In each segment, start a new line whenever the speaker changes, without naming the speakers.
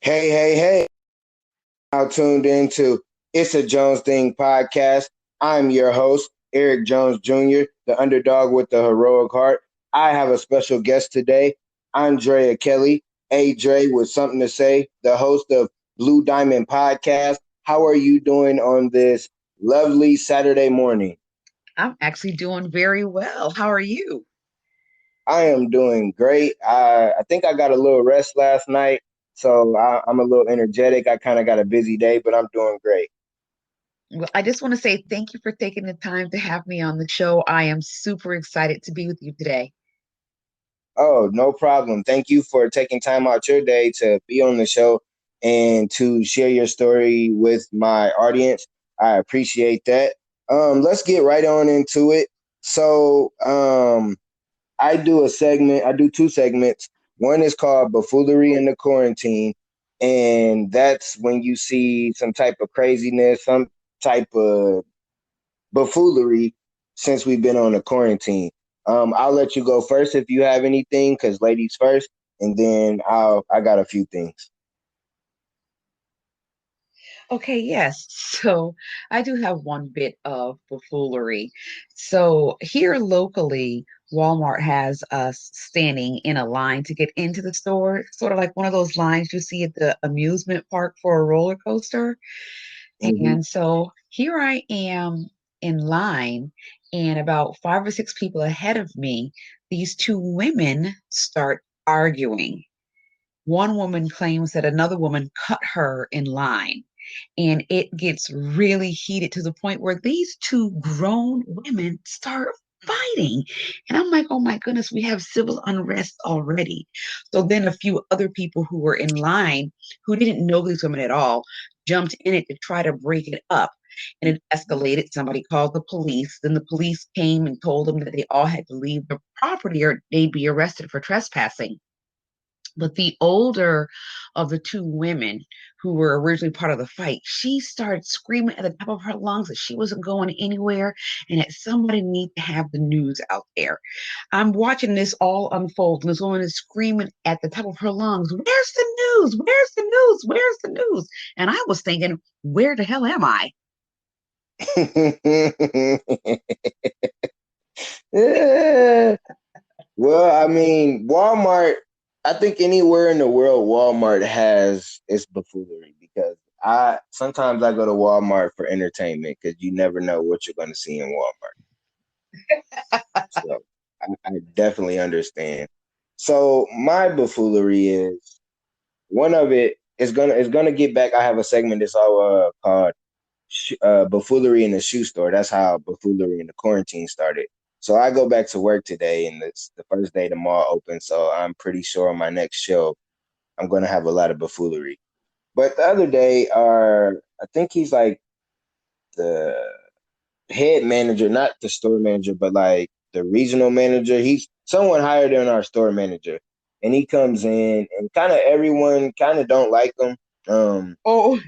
Hey, hey, hey. Now tuned into It's a Jones Thing podcast. I'm your host, Eric Jones Jr., the underdog with the heroic heart. I have a special guest today, Andrea Kelly, AJ with something to say, the host of Blue Diamond Podcast. How are you doing on this lovely Saturday morning?
I'm actually doing very well. How are you?
I am doing great. I think I got a little rest last night, so I'm a little energetic. I kind of got a busy day, but I'm doing great.
Well, I just want to say thank you for taking the time to have me on the show. I am super excited to be with you today.
Oh, no problem. Thank you for taking time out your day to be on the show and to share your story with my audience. I appreciate that. Let's get right on into it. So, I do two segments. One is called Buffoonery in the Quarantine, and that's when you see some type of craziness, some type of buffoonery since we've been on a quarantine. I'll let you go first if you have anything, because ladies first, and then I got a few things.
Okay, yes. So I do have one bit of buffoonery. So here locally, Walmart has us standing in a line to get into the store, sort of like one of those lines you see at the amusement park for a roller coaster.
Hmm.
And so here I am in line, and about five or six people ahead of me, these two women start arguing. One woman claims that another woman cut her in line, and it gets really heated to the point where these two grown women start fighting. And I'm like, oh my goodness, we have civil unrest already. So then a few other people who were in line who didn't know these women at all jumped in it to try to break it up. And it escalated. Somebody called the police. Then the police came and told them that they all had to leave the property or they'd be arrested for trespassing. But the older of the two women who were originally part of the fight, she started screaming at the top of her lungs that she wasn't going anywhere and that somebody needed to have the news out there. I'm watching this all unfold, and this woman is screaming at the top of her lungs, "Where's the news? Where's the news? Where's the news?" And I was thinking, where the hell am I?
Yeah. Well, I mean, Walmart. I think anywhere in the world, Walmart has its buffoonery because I sometimes I go to Walmart for entertainment because you never know what you're going to see in Walmart. So I definitely understand. So my buffoonery is one of it is gonna get back. I have a segment that's all called buffoonery in the shoe store. That's how buffoonery in the quarantine started. So I go back to work today, and it's the first day the mall opens. So I'm pretty sure on my next show I'm gonna have a lot of buffoonery. But the other day, I think he's like the head manager, not the store manager, but like the regional manager. He's someone higher than our store manager, and he comes in, and kind of everyone kind of don't like him.
Oh,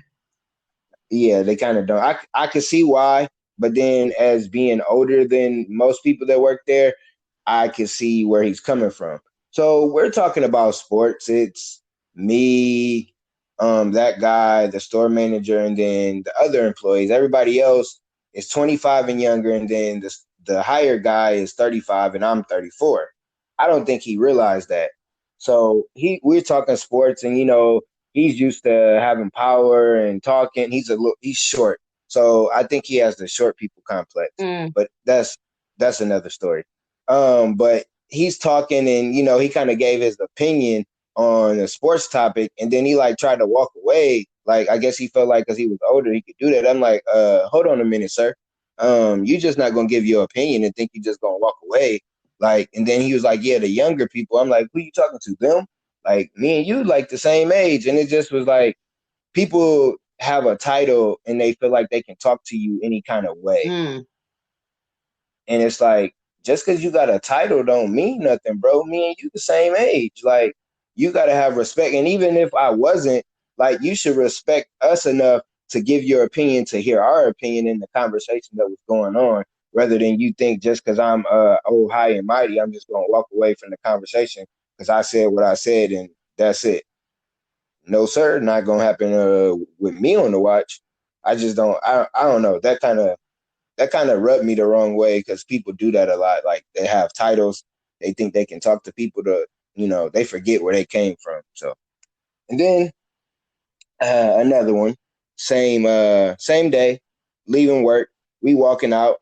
Yeah, they kind of don't. I could see why, but then as being older than most people that work there, I could see where he's coming from. So we're talking about sports. It's me, that guy, the store manager, and then the other employees. Everybody else is 25 and younger, and then the higher guy is 35, and I'm 34. I don't think he realized that. So we're talking sports, and he's used to having power and talking. He's short, so I think he has the short people complex.
mm.
But that's another story. But he's talking, and he kind of gave his opinion on a sports topic, and then he like tried to walk away. Like I guess he felt like because he was older, he could do that. I'm like, hold on a minute, sir. You just not gonna give your opinion and think you just gonna walk away. Like, and then he was like, yeah, the younger people. I'm like, who you talking to? Them? Like me and you like the same age, and it just was like people have a title and they feel like they can talk to you any kind of way,
Mm.
and it's like just because you got a title don't mean nothing, bro. Me and you the same age. Like you got to have respect, and even if I wasn't, like you should respect us enough to give your opinion, to hear our opinion in the conversation that was going on, rather than you think just because I'm old, high and mighty, I'm just gonna walk away from the conversation because I said what I said and that's it. No, sir, not gonna happen with me on the watch. I just don't. I don't know. That kind of rubbed me the wrong way because people do that a lot. Like they have titles, they think they can talk to people to, they forget where they came from. So, and then another one, same day, leaving work, we walking out,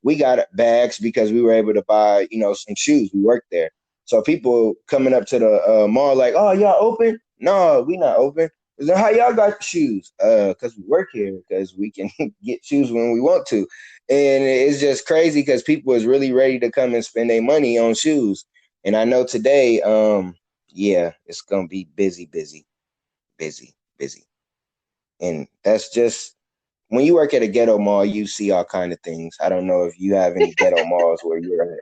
we got bags because we were able to buy, some shoes. We worked there. So people coming up to the mall like, oh, y'all open? No, we not open. Is that how y'all got the shoes? Because we work here, because we can get shoes when we want to. And it's just crazy because people is really ready to come and spend their money on shoes. And I know today, yeah, it's gonna be busy, busy, busy, busy. And that's just when you work at a ghetto mall, you see all kind of things. I don't know if you have any ghetto malls where you're at,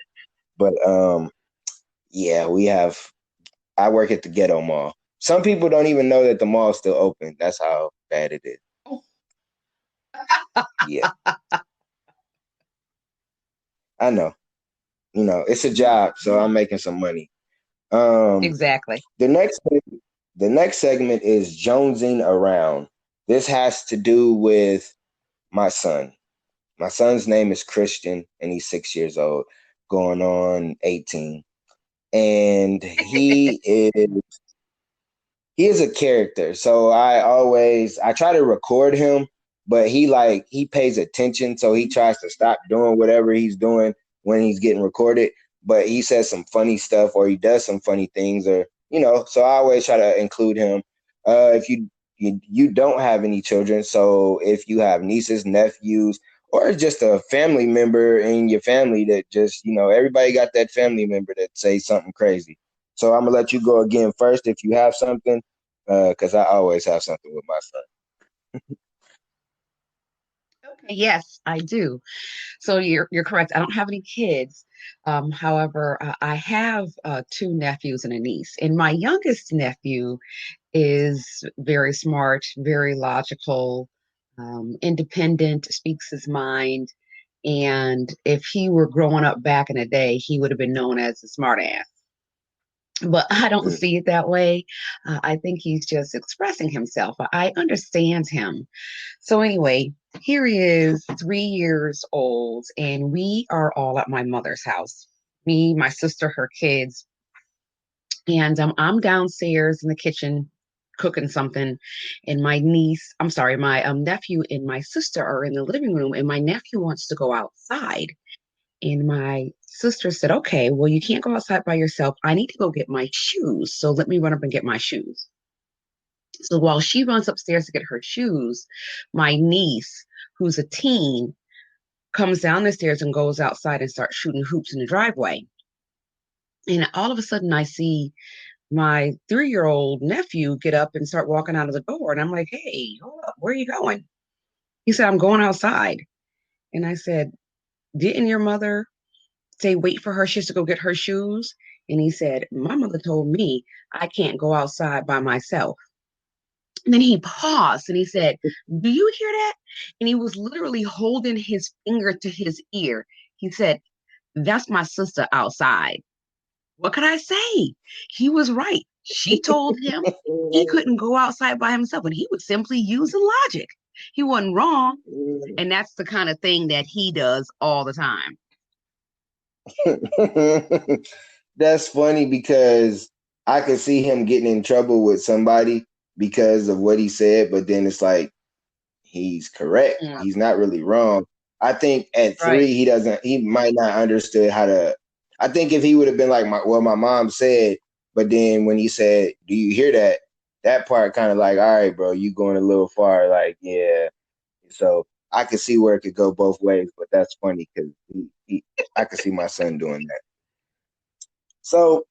but yeah, we have. I work at the ghetto mall. Some people don't even know that the mall's still open. That's how bad it is. Yeah, I know. It's a job, so I'm making some money. Um,
Exactly.
the next the next segment is jonesing around. This has to do with my son. My son's name is Christian, and he's 6 years old, going on 18. And he is a character. So I try to record him, but he pays attention, so he tries to stop doing whatever he's doing when he's getting recorded. But he says some funny stuff or he does some funny things or so I always try to include him. If you don't have any children, so if you have nieces, nephews, or just a family member in your family that just, everybody got that family member that say something crazy. So I'm gonna let you go again first if you have something, because I always have something with my son.
Okay, yes, I do. So you're correct. I don't have any kids. However, I have two nephews and a niece, and my youngest nephew is very smart, very logical, independent, speaks his mind. And if he were growing up back in the day, he would have been known as a smart ass. But I don't
Mm.
see it that way. I think he's just expressing himself. I understand him. So, anyway, here he is, 3 years old, and we are all at my mother's house. Me, my sister, her kids, and I'm downstairs in the kitchen cooking something, and my nephew and my sister are in the living room, and my nephew wants to go outside. And my sister said, okay, well, you can't go outside by yourself. I need to go get my shoes. So let me run up and get my shoes. So while she runs upstairs to get her shoes, my niece, who's a teen, comes down the stairs and goes outside and starts shooting hoops in the driveway. And all of a sudden, I see my 3-year-old nephew get up and start walking out of the door. And I'm like, hey, hold up, where are you going? He said, I'm going outside. And I said, didn't your mother say, wait for her? She has to go get her shoes. And he said, my mother told me I can't go outside by myself. And then he paused and he said, do you hear that? And he was literally holding his finger to his ear. He said, that's my sister outside. What could I say? He was right. She told him he couldn't go outside by himself, and he would simply use the logic. He wasn't wrong. And that's the kind of thing that he does all the time.
That's funny because I could see him getting in trouble with somebody because of what he said, but then it's like he's correct.
Mm,
He's not really wrong. I think at
right.
3 he might not understood how to. I think if he would have been like my mom said, but then when he said, "Do you hear that?" That part kind of like, all right, bro, you going a little far. Like, yeah. So I could see where it could go both ways, but that's funny because I could see my son doing that. So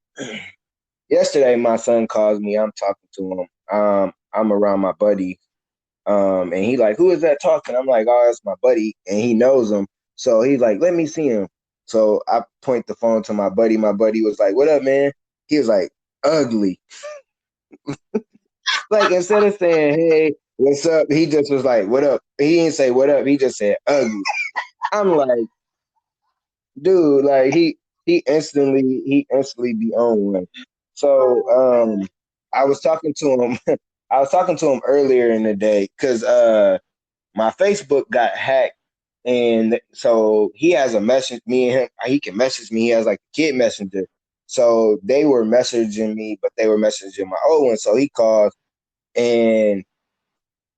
yesterday, my son calls me. I'm talking to him. I'm around my buddy. And he like, who is that talking? I'm like, oh, it's my buddy, and he knows him. So he's like, let me see him. So I point the phone to my buddy. My buddy was like, what up, man? He was like, ugly. Like instead of saying, hey, what's up? He just was like, what up? He didn't say what up. He just said ugly. I'm like, dude, like he instantly be on one. So I was talking to him. I was talking to him earlier in the day because my Facebook got hacked, and so he has a message. Me and him, he can message me. He has like a kid messenger. So they were messaging me, but they were messaging my old one. So he called, and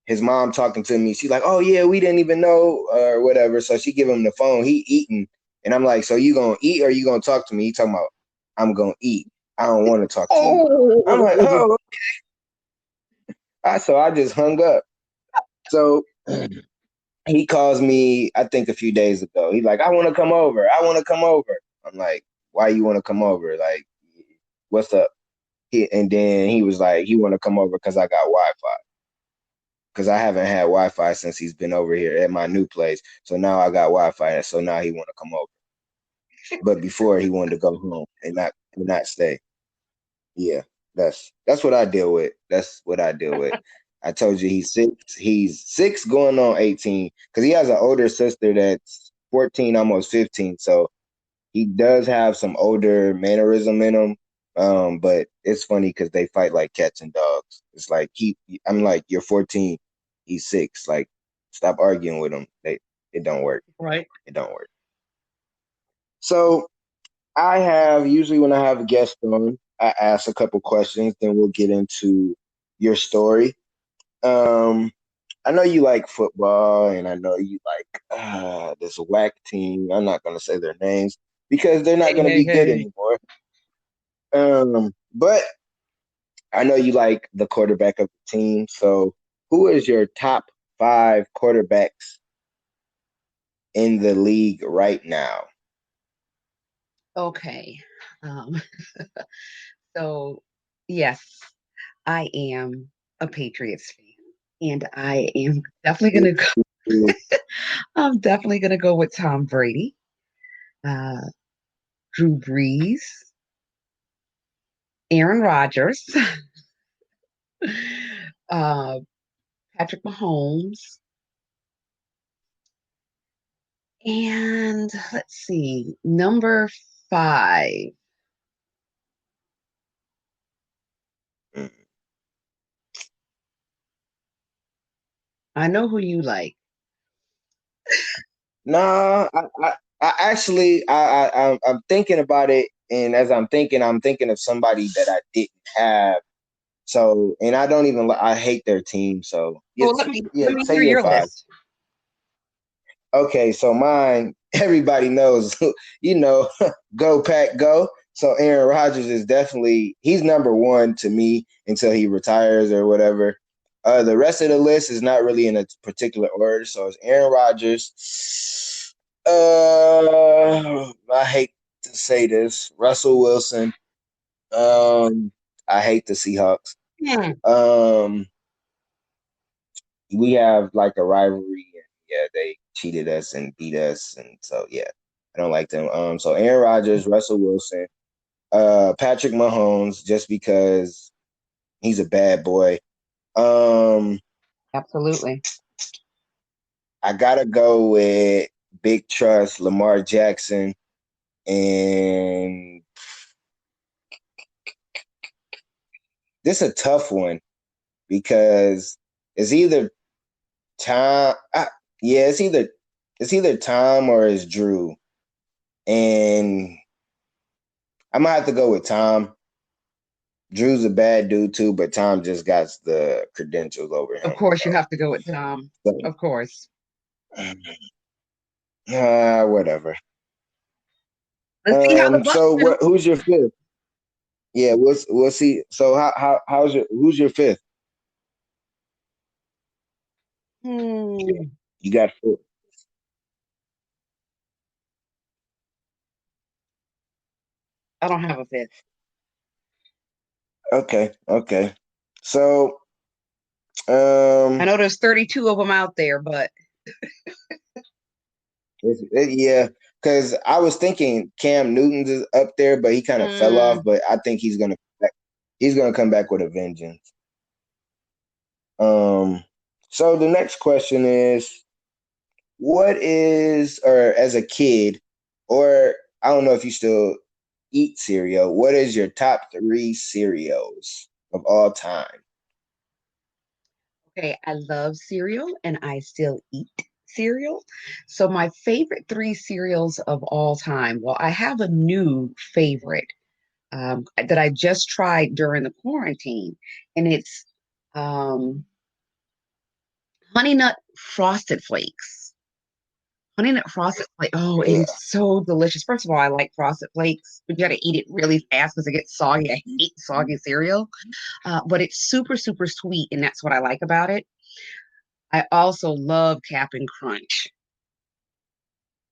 his mom talking to me. She's like, "Oh yeah, we didn't even know or whatever." So she give him the phone. He eating, and I'm like, "So you gonna eat or you gonna talk to me?" He talking about, "I'm gonna eat. I don't want to talk to you." I'm like,
Oh,
"Oh." So I just hung up. So he calls me, I think a few days ago. He's like, "I want to come over. I want to come over." I'm like, "Why you want to come over? Like, what's up?" And then he was like, he want to come over because I got Wi-Fi. Because I haven't had Wi-Fi since he's been over here at my new place. So now I got Wi-Fi, so now he want to come over. But before he wanted to go home and not stay. Yeah, that's what I deal with. That's what I deal with. I told you he's six. He's six going on 18 because he has an older sister that's 14, almost 15. So he does have some older mannerism in him. But it's funny because they fight like cats and dogs. It's like I'm like, you're 14, he's six. Like, stop arguing with him. It don't work.
right.
It don't work. So I have usually when I have a guest on, I ask a couple questions, then we'll get into your story. Um, I know you like football, and I know you like this whack team. I'm not going to say their names because they're not
Hey,
going to
hey,
be good
hey.
anymore. But I know you like the quarterback of the team. So, who is your top five quarterbacks in the league right now?
Okay. Um, so yes, I am a Patriots fan. And I am definitely gonna go, I'm definitely gonna go with Tom Brady, uh, Drew Brees, Aaron Rodgers, uh, Patrick Mahomes, and let's see, number five. I know who you like.
No, I actually, I'm thinking about it, and as I'm thinking of somebody that I didn't have. So, and I don't even, I hate their team. So,
Oh,
yes, yeah,
let me
say
hear
your
your
five.
list.
Okay, so mine, everybody knows, you know, go pack, go. So Aaron Rodgers is definitely he's number one to me until he retires or whatever. The rest of the list is not really in a particular order. So it's Aaron Rodgers. I hate to say this, Russell Wilson. Um, I hate the Seahawks.
Hmm.
Um, we have like a rivalry, and yeah, they cheated us and beat us, and so yeah, I don't like them. So Aaron Rodgers, Russell Wilson, Patrick Mahomes, just because he's a bad boy. Um,
Absolutely.
I gotta go with Big Trust, Lamar Jackson, and this is a tough one because it's either Tom. Yeah, it's either Tom or it's Drew, and I'm gonna have to go with Tom. Drew's a bad dude too, but Tom just got the credentials over
Of
him.
course, you have to go with Tom.
So,
Of course.
whatever.
Let's see how the Bucks
So
do.
what? Who's your fifth? Yeah, we'll see. So how's your who's your fifth?
Hmm.
You got four.
I don't have a fifth.
Okay, okay. So
I
um,
know there's 32 of them out there, but
yeah, because I was thinking Cam Newton's is up there, but he kind of fell off.
mm,
But I think he's gonna come back with a vengeance. Um, so the next question is, what is, or as a kid, or I don't know if you still eat cereal, what is your top three cereals of all time?
Okay, I love cereal and I still eat cereal. So my favorite three cereals of all time. Well, I have a new favorite that I just tried during the quarantine, and it's um, Honey Nut Frosted Flakes. Honey Nut Frosted Flakes. Oh, it is
Yeah.
so delicious. First of all, I like Frosted Flakes, but you got to eat it really fast because it gets soggy. I hate soggy cereal, but it's super, super sweet, and that's what I like about it. I also love Cap'n Crunch.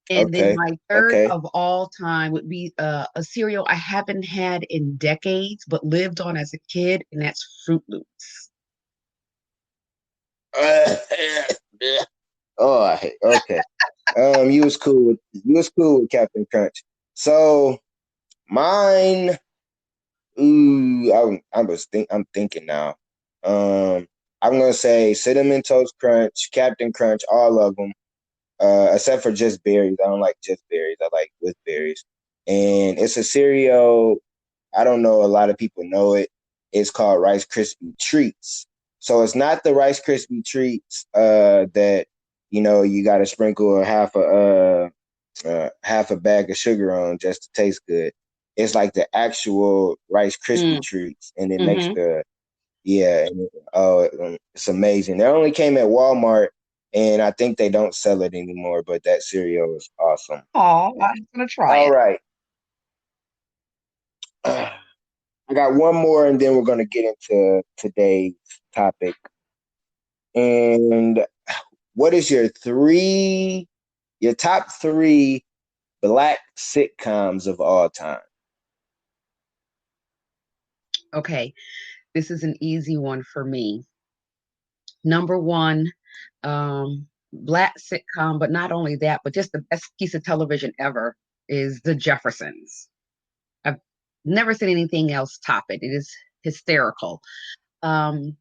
And then
Okay.
my third
Okay.
of all time would be a cereal I haven't had in decades, but lived on as a kid, and that's Fruit Loops.
oh, okay. You was cool with Captain Crunch. So mine. Ooh, I'm thinking now. I'm gonna say Cinnamon Toast Crunch, Captain Crunch, all of them. Except for just berries. I don't like just berries. I like with berries. And it's a cereal. I don't know. A lot of people know it. It's called Rice Krispie Treats. So it's not the Rice Krispie Treats that you got to sprinkle half a bag of sugar on just to taste good. It's like the actual Rice Krispie
Mm,
treats, and it makes
hmm
the yeah. Oh, it's amazing. They only came at Walmart, and I think they don't sell it anymore. But that cereal is awesome.
Oh, I'm gonna try
All
it.
right, I got one more, and then we're gonna get into today's topic. And what is your top three black sitcoms of all time?
Okay, this is an easy one for me. Number one, black sitcom, but not only that, but just the best piece of television ever is The Jeffersons. I've never seen anything else top it. It is hysterical. Um,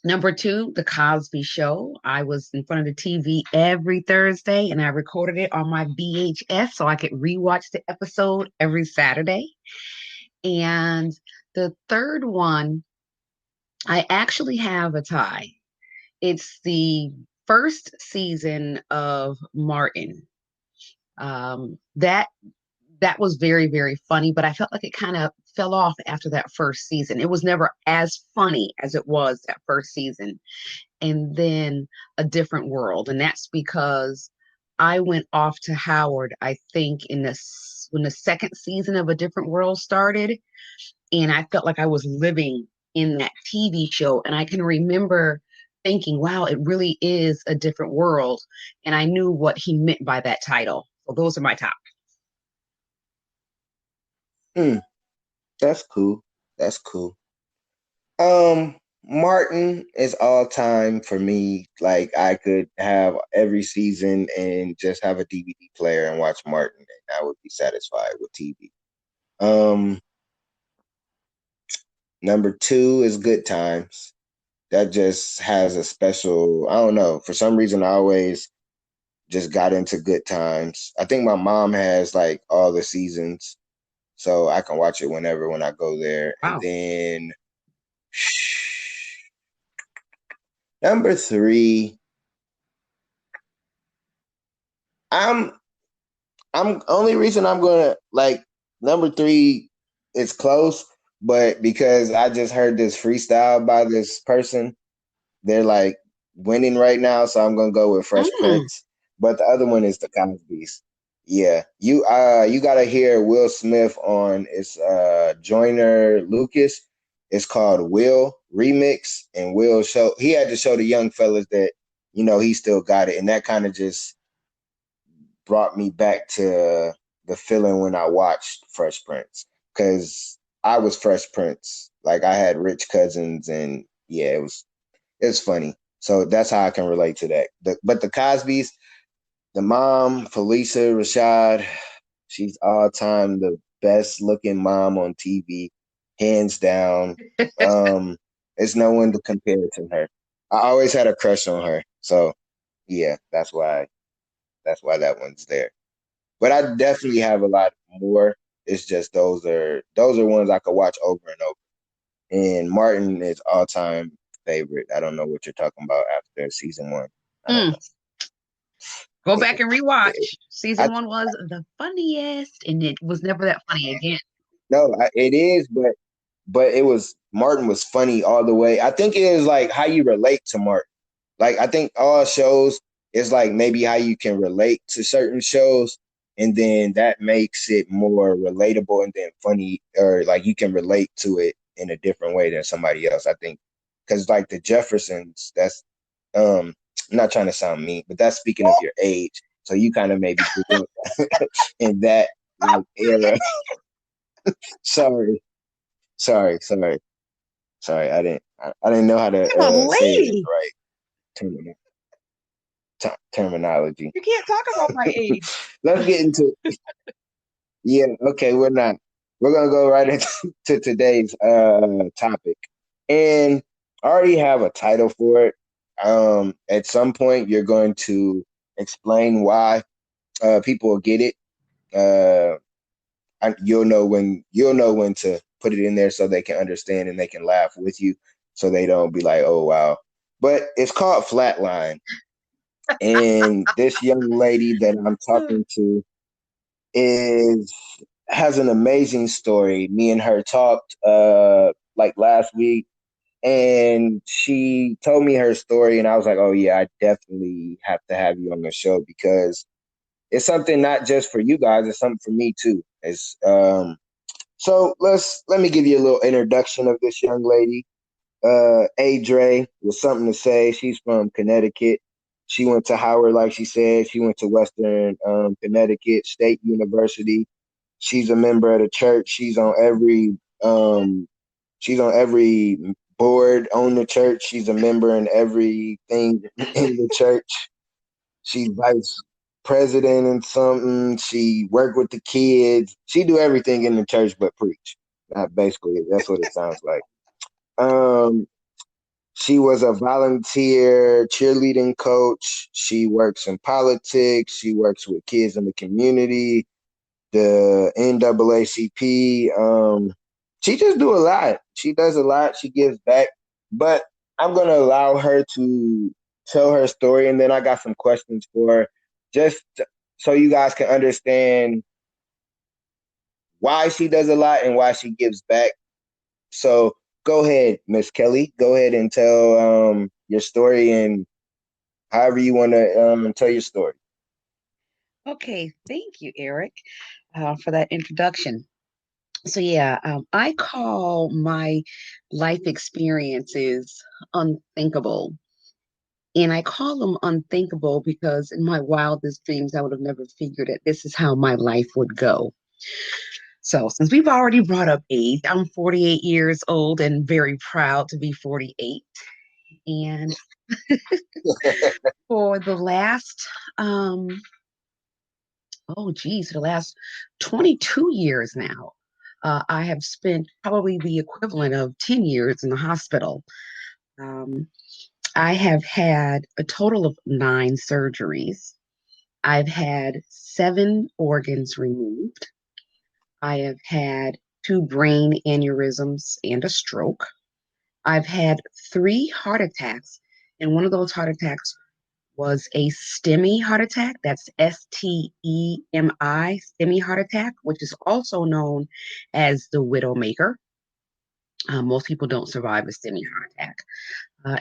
Number two, The Cosby Show. I was in front of the TV every Thursday and I recorded it on my VHS so I could rewatch the episode every Saturday. And the third one, I actually have a tie. It's the first season of Martin. That was very, very funny, but I felt like it kind of fell off after that first season. It was never as funny as it was that first season. And then A Different World. And that's because I went off to Howard, I think, when the second season of A Different World started. And I felt like I was living in that TV show. And I can remember thinking, wow, it really is a different world. And I knew what he meant by that title. So those are my top.
Hmm, that's cool. That's cool. Martin is all time for me. Like I could have every season and just have a DVD player and watch Martin, and I would be satisfied with TV. Um, Number two is Good Times. That just has a special. I don't know. For some reason, I always just got into Good Times. I think my mom has like all the seasons, so I can watch it whenever when I go there. And
Wow.
then number three, I'm I'm only reason I'm gonna like number three is close, but because I just heard this freestyle by this person, they're like winning right now, so I'm gonna go with Fresh
Mm.
Prince. But the other one is the Cosby's. Yeah, you gotta hear Will Smith on it's Joyner Lucas. It's called Will Remix, and he had to show the young fellas that he still got it, and that kind of just brought me back to the feeling when I watched Fresh Prince because I was Fresh Prince. Like I had rich cousins, and yeah, it's funny. So that's how I can relate to that. But the Cosbys, the mom, Felicia Rashad, she's all time the best looking mom on TV, hands down. Um, there's no one to compare to her. I always had a crush on her. So yeah, that's why that one's there. But I definitely have a lot more. It's just those are ones I could watch over and over. And Martin is all time. favorite. I don't know what you're talking about after season one. I don't
Mm, go back and
know.
rewatch.
I
Season one was the funniest, and it was never that funny again.
no, it is, but it was Martin was funny all the way. I think it is like how you relate to Martin. Like I think all shows is like maybe how you can relate to certain shows, and then that makes it more relatable and then funny, or like you can relate to it in a different way than somebody else. I think because like the Jeffersons, that's I'm not trying to sound mean, but that's speaking of your age. So you kind of maybe grew up in that like era. Sorry, sorry. Sorry, I didn't know how to
I'm a
say it in
lady.
the right term, terminology.
You can't talk about my age.
Let's get into yeah. Okay, we're not. We're gonna go right into to today's topic, and I already have a title for it. At some point, you're going to explain why people will get it. Uh, you'll know when to put it in there so they can understand and they can laugh with you, so they don't be like, "Oh wow." But it's called Flatline, and this young lady that I'm talking to is has an amazing story. Me and her talked like last week, and she told me her story, and I was like, "Oh yeah, I definitely have to have you on the show because it's something not just for you guys, it's something for me too." It's so let me give you a little introduction of this young lady. Adre with something to say. She's from Connecticut. She went to Howard, like she said. She went to Western Connecticut State University. She's a member of the church. Um, she's on every board on the church. She's a member in everything in the church. She's vice president and something. She worked with the kids. She do everything in the church but preach. Basically, that's what it sounds like. Um, she was a volunteer cheerleading coach. She works in politics. She works with kids in the community, the NAACP. She just do a lot. She does a lot. She gives back. But I'm gonna allow her to tell her story, and then I got some questions for her, just so you guys can understand why she does a lot and why she gives back. So go ahead, Miss Kelly. Go ahead and tell your story and however you want to tell your story.
Okay, thank you, Eric, for that introduction. So yeah, I call my life experiences unthinkable. And I call them unthinkable because in my wildest dreams, I would have never figured that this is how my life would go. So, since we've already brought up age, I'm 48 years old and very proud to be 48. And for the last, um, oh geez, the last 22 years now, I have spent probably the equivalent of 10 years in the hospital. Um, I have had a total of 9 surgeries. I've had 7 organs removed. I have had 2 brain aneurysms and a stroke. I've had 3 heart attacks, and one of those heart attacks was a STEMI heart attack. That's STEMI, STEMI heart attack, which is also known as the Widowmaker. Most people don't survive a STEMI heart attack.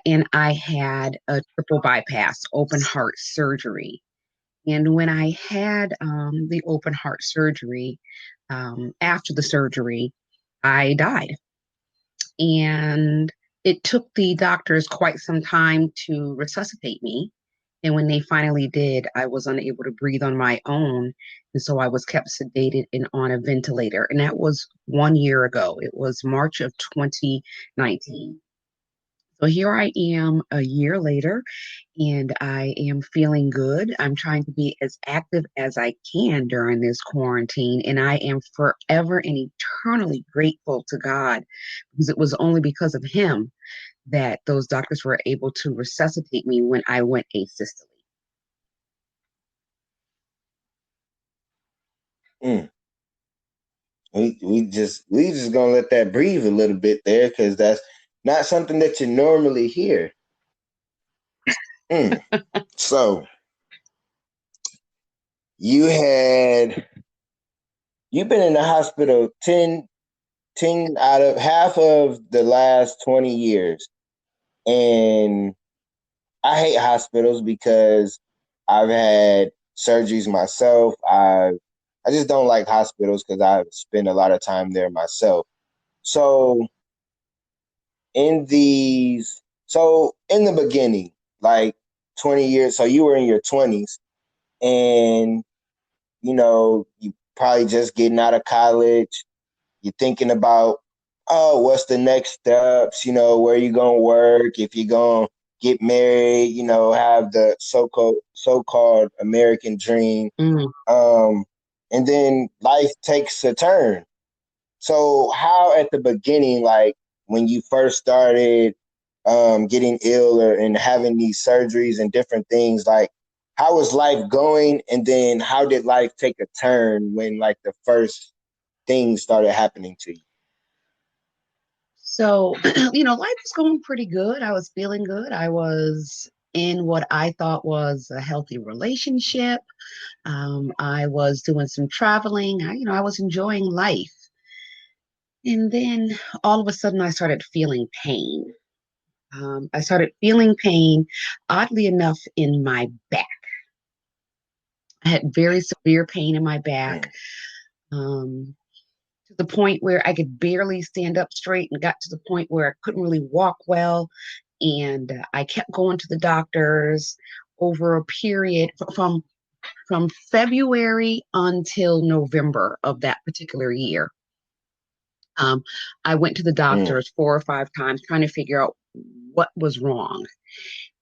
And I had a triple bypass, open heart surgery. And when I had the open heart surgery, after the surgery, I died. And it took the doctors quite some time to resuscitate me. And when they finally did, I was unable to breathe on my own. And so I was kept sedated and on a ventilator. And that was 1 year ago. It was March of 2019. So here I am a year later, and I am feeling good. I'm trying to be as active as I can during this quarantine, and I am forever and eternally grateful to God because it was only because of Him that those doctors were able to resuscitate me when I went asystole.
Mm. We just gonna let that breathe a little bit there because not something that you normally hear. Mm. So you had you've been in the hospital 10 out of half of the last 20 years. And I hate hospitals because I've had surgeries myself. I just don't like hospitals because I've spent a lot of time there myself. So in the beginning, like 20 years, so you were in your 20s and you probably just getting out of college. You're thinking about, oh, what's the next steps? Where you gonna work? If you're gonna get married, have the so called American dream.
Mm.
Um, and then life takes a turn. So how at the beginning, like when you first started getting ill and having these surgeries and different things, like how was life going? And then how did life take a turn when like the first things started happening to you?
So, life was going pretty good. I was feeling good. I was in what I thought was a healthy relationship. I was doing some traveling. I was enjoying life. And then all of a sudden, I started feeling pain. I started feeling pain, oddly enough, in my back. I had very severe pain in my back.
Mm,
Um, to the point where I could barely stand up straight and got to the point where I couldn't really walk well. And I kept going to the doctors over a period from February until November of that particular year. Um, I went to the
mm,
doctors 4 or 5 times trying to figure out what was wrong.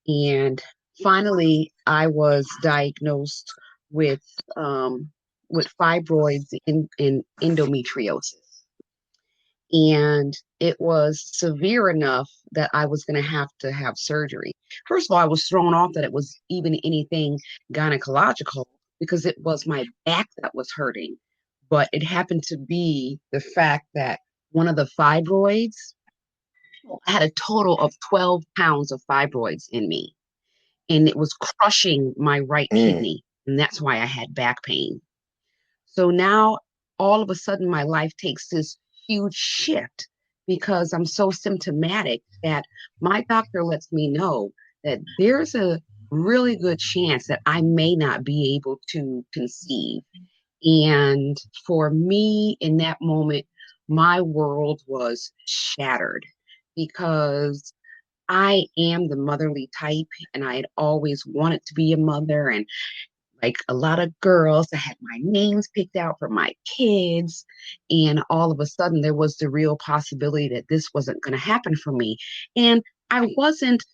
And finally, I was diagnosed with um, with fibroids and endometriosis. And it was severe enough that I was going to have surgery. First of all, I was thrown off that it was even anything gynecological because it was my back that was hurting. But it happened to be the fact that one of the fibroids, I had a total of 12 pounds of fibroids in me, and it was crushing my right
mm,
kidney. And that's why I had back pain. So now all of a sudden my life takes this huge shift because I'm so symptomatic that my doctor lets me know that there's a really good chance that I may not be able to conceive. And for me in that moment, my world was shattered because I am the motherly type and I had always wanted to be a mother. And like a lot of girls that had my names picked out for my kids. And all of a sudden, there was the real possibility that this wasn't going to happen for me. And I wasn't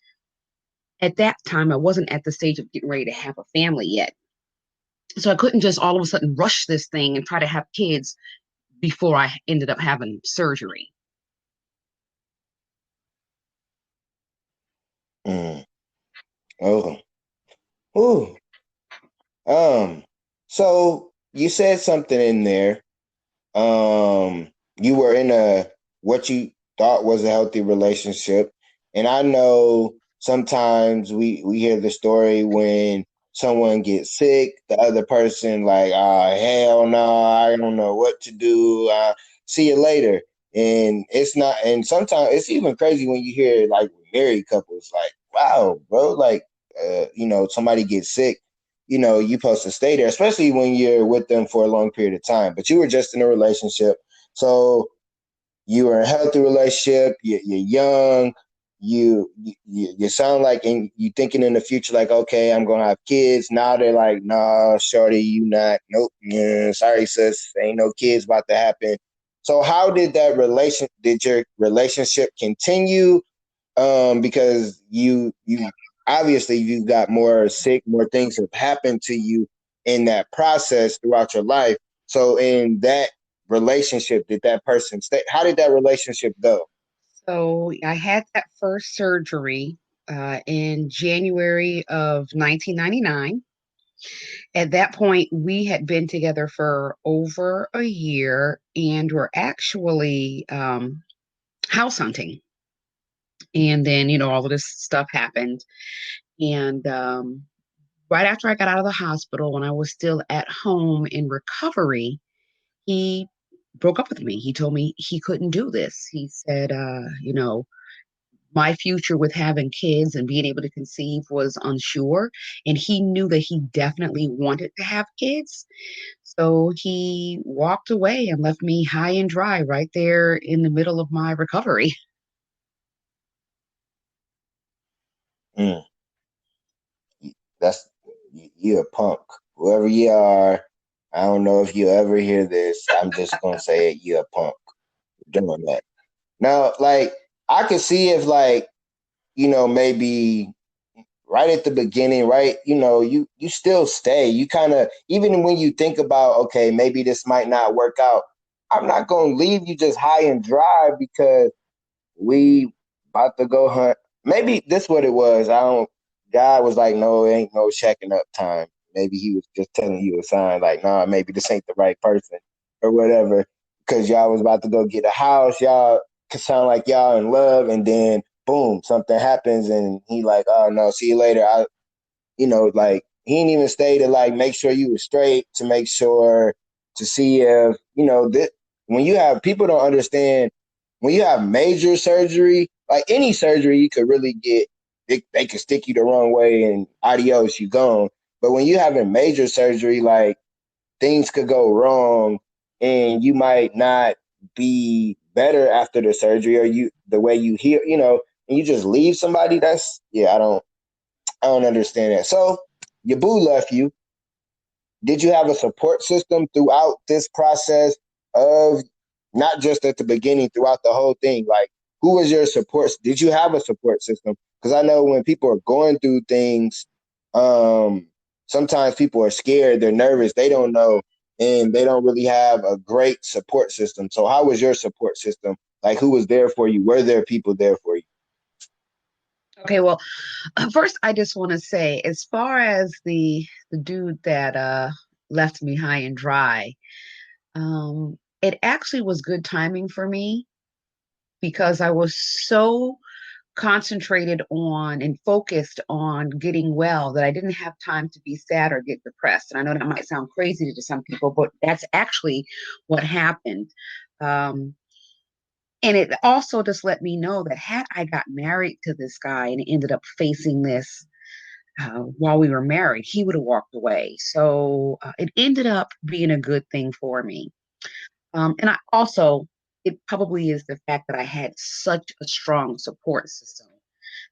at that time, I wasn't at the stage of getting ready to have a family yet. So I couldn't just all of a sudden rush this thing and try to have kids before I ended up having surgery.
mm. Oh, ooh. Um. So you said something in there. You were in a what you thought was a healthy relationship, and I know sometimes we hear the story when someone gets sick, the other person like, ah, hell no, I don't know what to do. See you later. And it's not, and sometimes it's even crazy when you hear like married couples, like, wow, bro, like, somebody gets sick, you're supposed to stay there, especially when you're with them for a long period of time. But you were just in a relationship. So you were in a healthy relationship, you're young, you sound like, and you thinking in the future, like, okay, I'm going to have kids. Now they're like, nah, shorty, you not. Nope. Yeah, sorry, sis. Ain't no kids about to happen. So how did your relationship continue? Because you obviously you got more sick, more things have happened to you in that process throughout your life. So in that relationship, did that person stay? How did that relationship go?
So I had that first surgery in January of 1999. At that point, we had been together for over a year and were actually house hunting. And then, all of this stuff happened. And right after I got out of the hospital, when I was still at home in recovery, he broke up with me. He told me he couldn't do this. He said, my future with having kids and being able to conceive was unsure. And he knew that he definitely wanted to have kids. So he walked away and left me high and dry right there in the middle of my recovery.
Mm, that's you a punk. Whoever you are, I don't know if you ever hear this. I'm just gonna say it. You a punk doing that. Now, like I could see if like maybe right at the beginning, right? You still stay. You kind of even when you think about okay, maybe this might not work out. I'm not gonna leave you just high and dry because we about to go hunt. Maybe this what it was. I don't. God was like, no, it ain't no checking up time. Maybe he was just telling you a sign, like, nah, maybe this ain't the right person or whatever. Because y'all was about to go get a house. Y'all could sound like y'all in love, and then boom, something happens, and he like, oh no, see you later. Like he didn't even stay to like make sure you were straight, to make sure to see if that when you have people don't understand when you have major surgery, like any surgery, you could really get they could stick you the wrong way and adios, you gone. But when you having major surgery, like things could go wrong, and you might not be better after the surgery, or you the way you heal, and you just leave somebody. That's yeah, I don't understand that. So your boo left you. Did you have a support system throughout this process of not just at the beginning, throughout the whole thing? Like, who was your support? Did you have a support system? Because I know when people are going through things, um, sometimes people are scared, they're nervous, they don't know, and they don't really have a great support system. So, how was your support system? Like, who was there for you? Were there people there for you?
Okay, well, first I just want to say, as far as the dude that left me high and dry, it actually was good timing for me because I was so concentrated on and focused on getting well that I didn't have time to be sad or get depressed. And I know that might sound crazy to some people, but that's actually what happened. Um, and it also just let me know that had I got married to this guy and ended up facing this while we were married, he would have walked away. So it ended up being a good thing for me. And I also, it probably is the fact that I had such a strong support system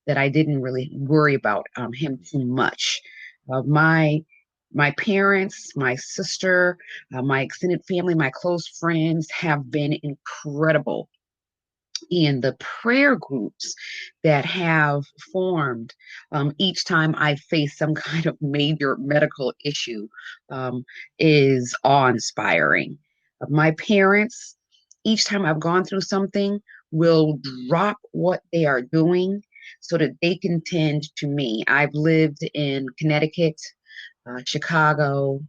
that I didn't really worry about him too much. My parents, my sister, my extended family, my close friends have been incredible, and the prayer groups that have formed each time I face some kind of major medical issue um, is awe inspiring. My parents, each time I've gone through something, will drop what they are doing so that they can tend to me. I've lived in Connecticut, Chicago,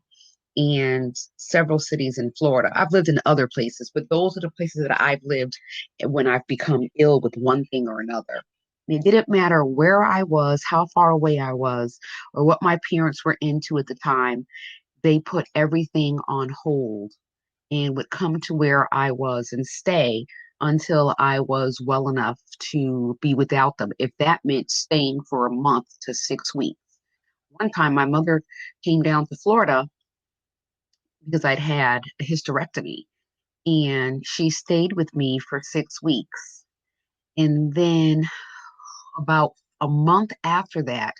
and several cities in Florida. I've lived in other places, but those are the places that I've lived when I've become ill with one thing or another. And it didn't matter where I was, how far away I was, or what my parents were into at the time. They put everything on hold and would come to where I was and stay until I was well enough to be without them. If that meant staying for a month to 6 weeks. One time, my mother came down to Florida because I'd had a hysterectomy. And she stayed with me for 6 weeks. And then about a month after that,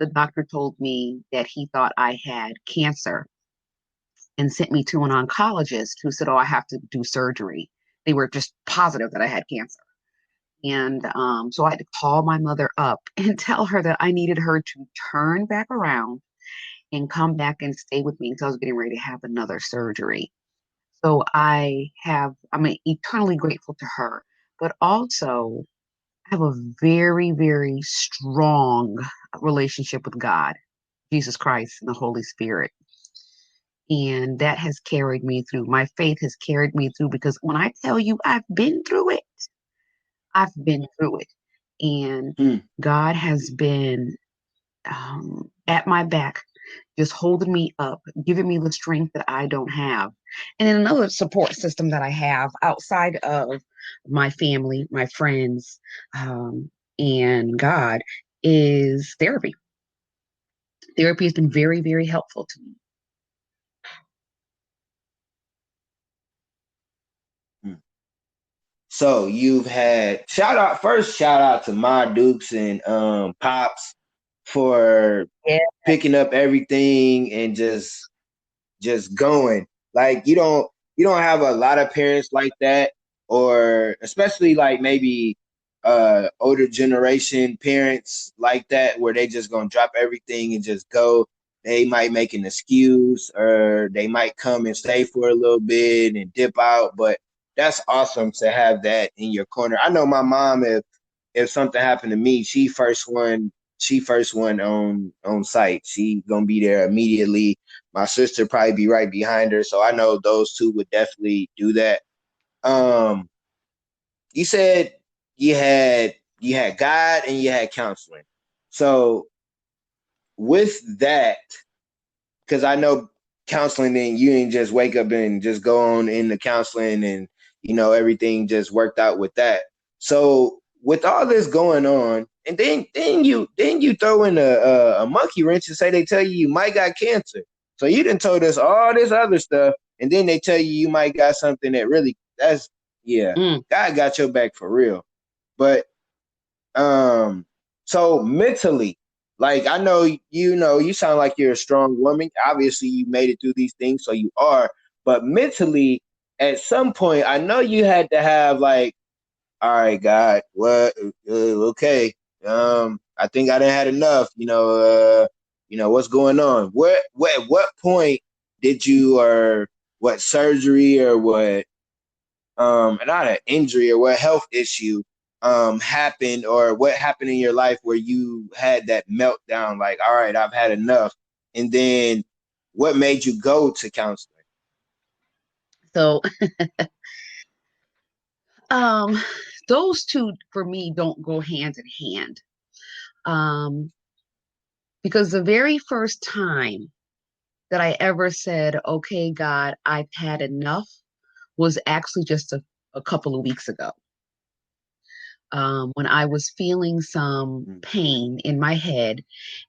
the doctor told me that he thought I had cancer and sent me to an oncologist who said, oh, I have to do surgery. They were just positive that I had cancer. And so I had to call my mother up and tell her that I needed her to turn back around and come back and stay with me until I was getting ready to have another surgery. So I'm eternally grateful to her, but also I have a very, very strong relationship with God, Jesus Christ, and the Holy Spirit. And that has carried me through. My faith has carried me through because when I tell you I've been through it, I've been through it. And
Hmm.
God has been at my back, just holding me up, giving me the strength that I don't have. And then another support system that I have outside of my family, my friends, and God is therapy. Therapy has been very, very helpful to me.
Hmm. So you've had shout out to my Dukes and Pops for
Yeah.
picking up everything and just going. Like you don't have a lot of parents like that, or especially like maybe older generation parents like that where they just gonna drop everything and just go. They might make an excuse or they might come and stay for a little bit and dip out, but that's awesome to have that in your corner. I know my mom, if something happened to me, she first one on site. She gonna be there immediately. My sister probably be right behind her, so I know those two would definitely do that. Um, you said you had God and you had counseling. So with that, because I know counseling, and you didn't just wake up and just go on into counseling, and everything just worked out with that. So with all this going on, and then you throw in a monkey wrench and say they tell you might got cancer. So you done told us all this other stuff, and then they tell you might got something that really that's yeah,
Mm.
God got your back for real. But um, so mentally, like I know you sound like you're a strong woman. Obviously, you made it through these things, so you are. But mentally, at some point, I know you had to have like, all right, God, what? Okay, I think I done had enough. What's going on? What point did you or what surgery or what not an injury or what health issue happened or what happened in your life where you had that meltdown like, all right, I've had enough, and then what made you go to counseling?
So, um, those two for me don't go hand in hand. Um, because the very first time that I ever said, okay, God, I've had enough was actually just a couple of weeks ago. When I was feeling some
Mm.
pain in my head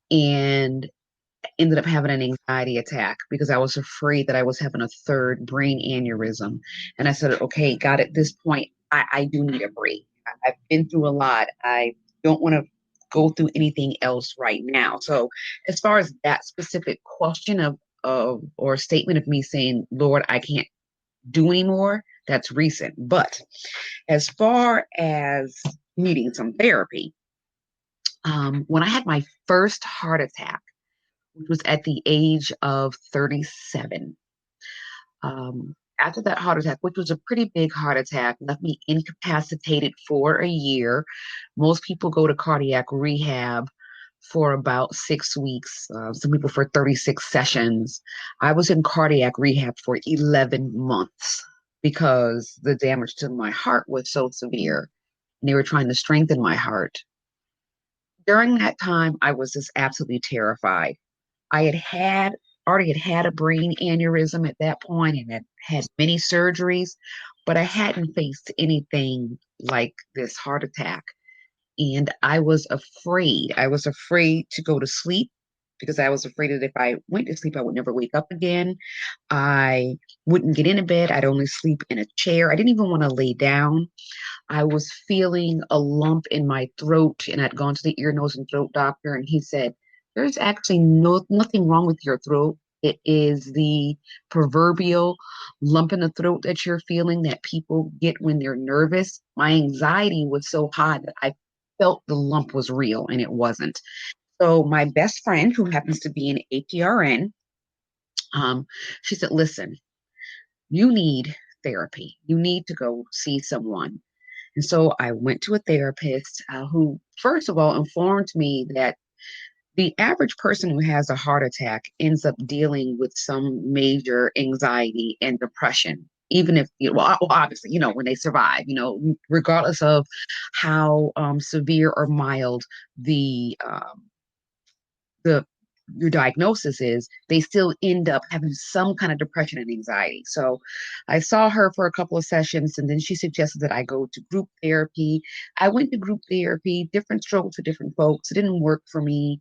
and ended up having an anxiety attack because I was afraid that I was having a third brain aneurysm. And I said, okay, God, at this point, I do need a break. I've been through a lot. I don't want to go through anything else right now. So, as far as that specific question of or statement of me saying, Lord, I can't do anymore, that's recent. But as far as needing some therapy, when I had my first heart attack, which was at the age of 37. After that heart attack, which was a pretty big heart attack, left me incapacitated for a year. Most people go to cardiac rehab for about 6 weeks, some people for 36 sessions. I was in cardiac rehab for 11 months because the damage to my heart was so severe. And they were trying to strengthen my heart. During that time, I was just absolutely terrified. I had already had a brain aneurysm at that point and had many surgeries, but I hadn't faced anything like this heart attack. And I was afraid. I was afraid to go to sleep because I was afraid that if I went to sleep, I would never wake up again. I wouldn't get into bed. I'd only sleep in a chair. I didn't even want to lay down. I was feeling a lump in my throat, and I'd gone to the ear, nose, and throat doctor, and he said, "There's actually nothing wrong with your throat. It is the proverbial lump in the throat that you're feeling that people get when they're nervous." My anxiety was so high that I felt the lump was real, and it wasn't. So my best friend, who happens to be an APRN, um, she said, "Listen, you need therapy. You need to go see someone." And so I went to a therapist who, first of all, informed me that the average person who has a heart attack ends up dealing with some major anxiety and depression. even if, well, obviously, when they survive, regardless of how severe or mild the the your diagnosis is, they still end up having some kind of depression and anxiety. So I saw her for a couple of sessions, and then she suggested that I go to group therapy. I went to group therapy, different strokes for different folks. It didn't work for me.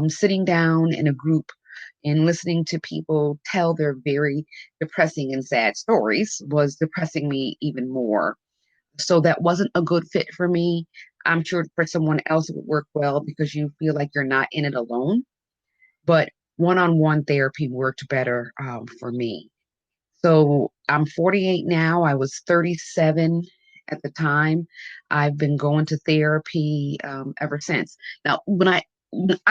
Sitting down in a group and listening to people tell their very depressing and sad stories was depressing me even more. So that wasn't a good fit for me. I'm sure for someone else it would work well because you feel like you're not in it alone, but one-on-one therapy worked better for me. So I'm 48 now. I was 37 at the time. I've been going to therapy ever since. Now, when I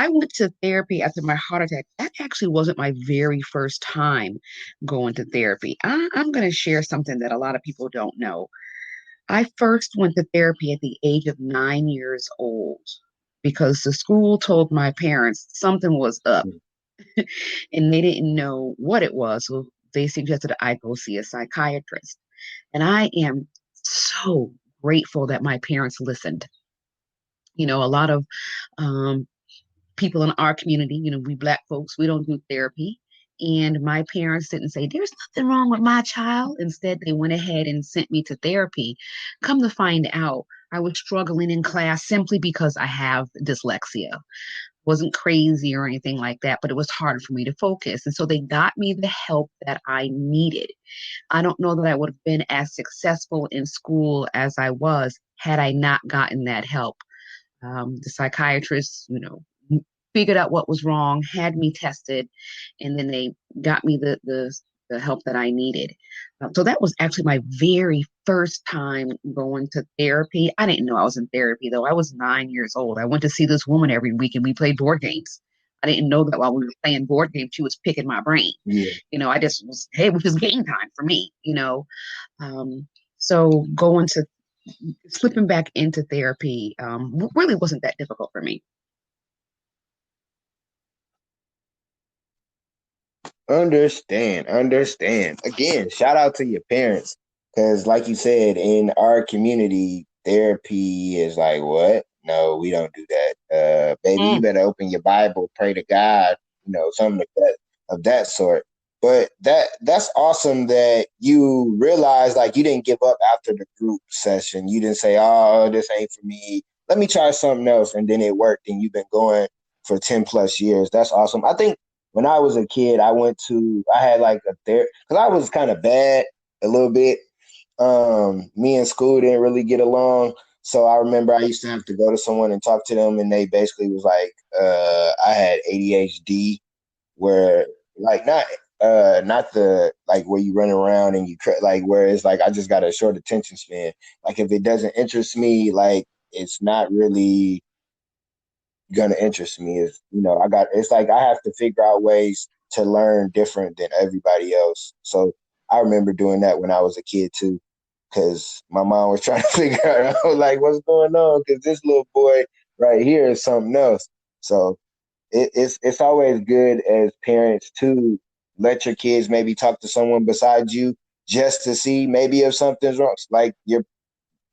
went to therapy after my heart attack, that actually wasn't my very first time going to therapy. I'm going to share something that a lot of people don't know. I first went to therapy at the age of 9 years old because the school told my parents something was up and they didn't know what it was. So they suggested I go see a psychiatrist. And I am so grateful that my parents listened. A lot of um, people in our community, we Black folks, we don't do therapy. And my parents didn't say, there's nothing wrong with my child. Instead, they went ahead and sent me to therapy. Come to find out, I was struggling in class simply because I have dyslexia. Wasn't crazy or anything like that, but it was hard for me to focus. And so they got me the help that I needed. I don't know that I would have been as successful in school as I was had I not gotten that help. The psychiatrist, figured out what was wrong, had me tested, and then they got me the help that I needed. So that was actually my very first time going to therapy. I didn't know I was in therapy though. I was 9 years old. I went to see this woman every week and we played board games. I didn't know that while we were playing board games, she was picking my brain.
Yeah.
I just was, hey, it was just game time for me. Um, so going to slipping back into therapy really wasn't that difficult for me.
Understand. Again, shout out to your parents. Because, like you said, in our community, therapy is like, what? No, we don't do that. Baby, you
Mm,
better open your Bible, pray to God, something like that of that sort. But that's awesome that you realized like you didn't give up after the group session. You didn't say, oh, this ain't for me. Let me try something else. And then it worked and you've been going for 10 plus years. That's awesome. I think when I was a kid, I had like a therapy because I was kind of bad a little bit. Me and school didn't really get along. So I remember I used to have to go to someone and talk to them, and they basically was like, I had ADHD, where like not the like where you run around and like where it's like I just got a short attention span. Like if it doesn't interest me, like it's not really gonna interest me. Is it's like I have to figure out ways to learn different than everybody else. So I remember doing that when I was a kid too, because my mom was trying to figure out like what's going on because this little boy right here is something else. So it's always good as parents to let your kids maybe talk to someone besides you just to see maybe if something's wrong. Like your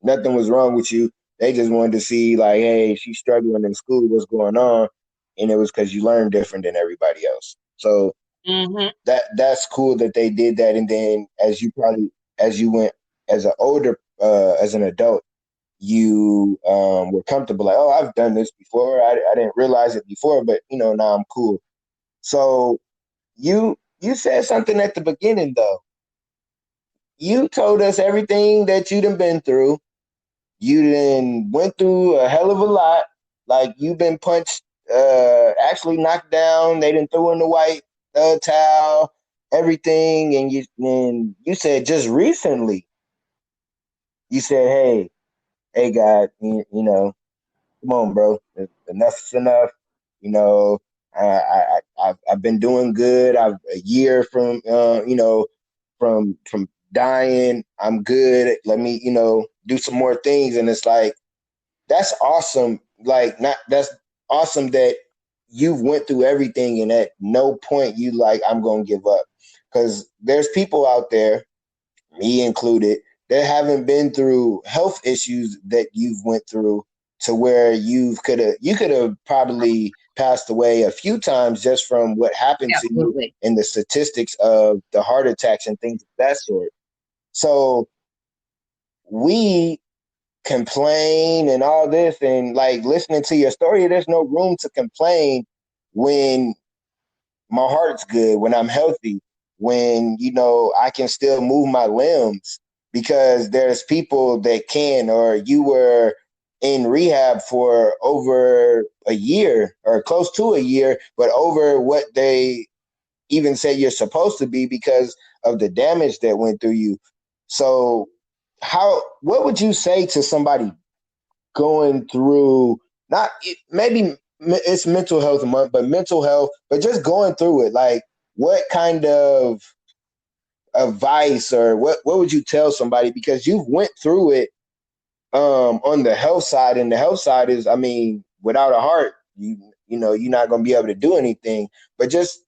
nothing was wrong with you. They just wanted to see like, hey, she's struggling in school. What's going on? And it was because you learned different than everybody else. So
hmm
that's cool that they did that. And then as you went as an adult, you were comfortable. Like, oh, I've done this before. I didn't realize it before, but now I'm cool. So you said something at the beginning though. You told us everything that you'd been through. You then went through a hell of a lot. Like you've been punched, actually knocked down. They didn't throw in the white towel, everything, and you said just recently you said, hey, God, come on, bro, enough's enough. You know, I've been doing good. I've a year from from dying. I'm good. Let me do some more things, and it's like that's awesome. Like not that's awesome that you've went through everything and at no point you like I'm gonna give up. Because there's people out there me included, that haven't been through health issues that you've went through to where you could have probably passed away a few times just from what happened to you
Absolutely.
and the statistics of the heart attacks and things of that sort. So we complain and all this, and like listening to your story, there's no room to complain when my heart's good, when I'm healthy, when I can still move my limbs, because there's people that can. Or you were in rehab for over a year or close to a year, but over what they even say you're supposed to be because of the damage that went through you. So what would you say to somebody going through, not maybe it's mental health month, but mental health, but just going through it? Like, what kind of advice, or what would you tell somebody, because you've went through it on the health side, and the health side is, I mean, without a heart, you're not going to be able to do anything. But just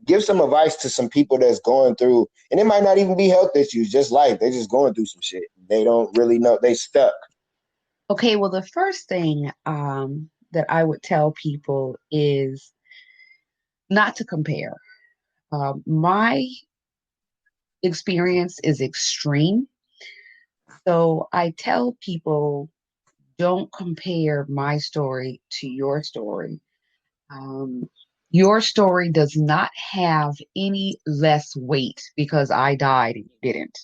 give some advice to some people that's going through, and it might not even be health issues, just life. They're just going through some shit. They don't really know, they stuck.
Okay, well, the first thing that I would tell people is not to compare. My experience is extreme. So I tell people don't compare my story to your story. Um, your story does not have any less weight because I died and you didn't.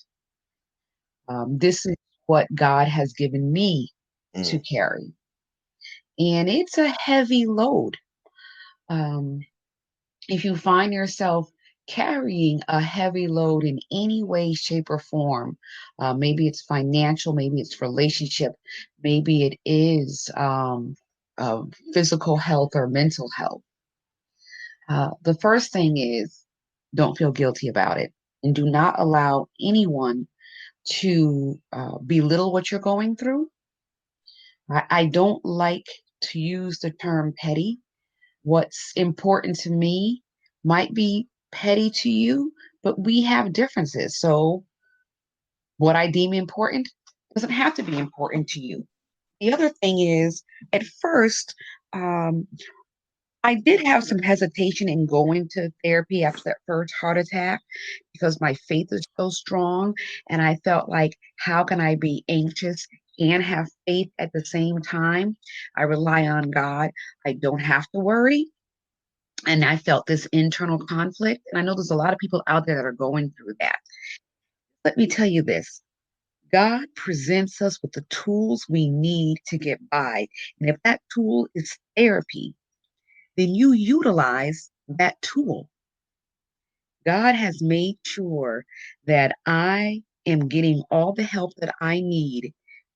This is what God has given me to
Mm.
carry. And it's a heavy load. Um, if you find yourself carrying a heavy load in any way, shape, or form, maybe it's financial, maybe it's relationship, maybe it is uh, physical health or mental health. The first thing is don't feel guilty about it and do not allow anyone to belittle what you're going through. I don't like to use the term petty. What's important to me might be petty to you, but we have differences. So, what I deem important doesn't have to be important to you. The other thing is, at first, um, I did have some hesitation in going to therapy after that first heart attack because my faith is so strong. And I felt like, how can I be anxious and have faith at the same time? I rely on God. I don't have to worry. And I felt this internal conflict. And I know there's a lot of people out there that are going through that. Let me tell you this. God presents us with the tools we need to get by. And if that tool is therapy, then you utilize that tool. God has made sure that I am getting all the help that I need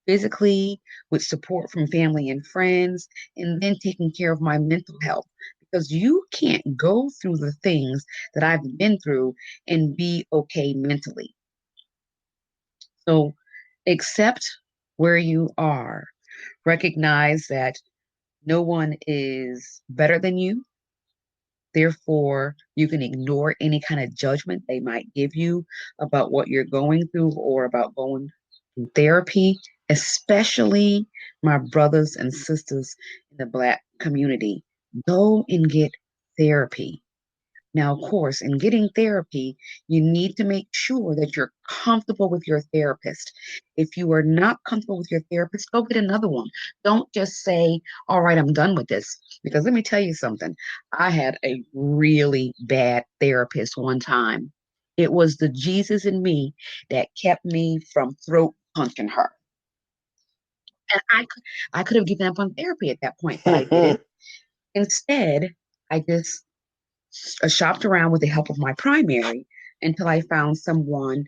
physically, with support from family and friends, and then taking care of my mental health. Because you can't go through the things that I've been through and be okay mentally. So accept where you are, recognize that no one is better than you. Therefore, you can ignore any kind of judgment they might give you about what you're going through or about going through therapy, especially my brothers and sisters in the Black community. Go and get therapy. Now, of course, in getting therapy, you need to make sure that you're comfortable with your therapist. If you are not comfortable with your therapist, go get another one. Don't just say, all right, I'm done with this. Because let me tell you something. I had a really bad therapist one time. It was the Jesus in me that kept me from throat punching her. And I could have given up on therapy at that point, but I didn't. Instead, I just shopped around with the help of my primary until I found someone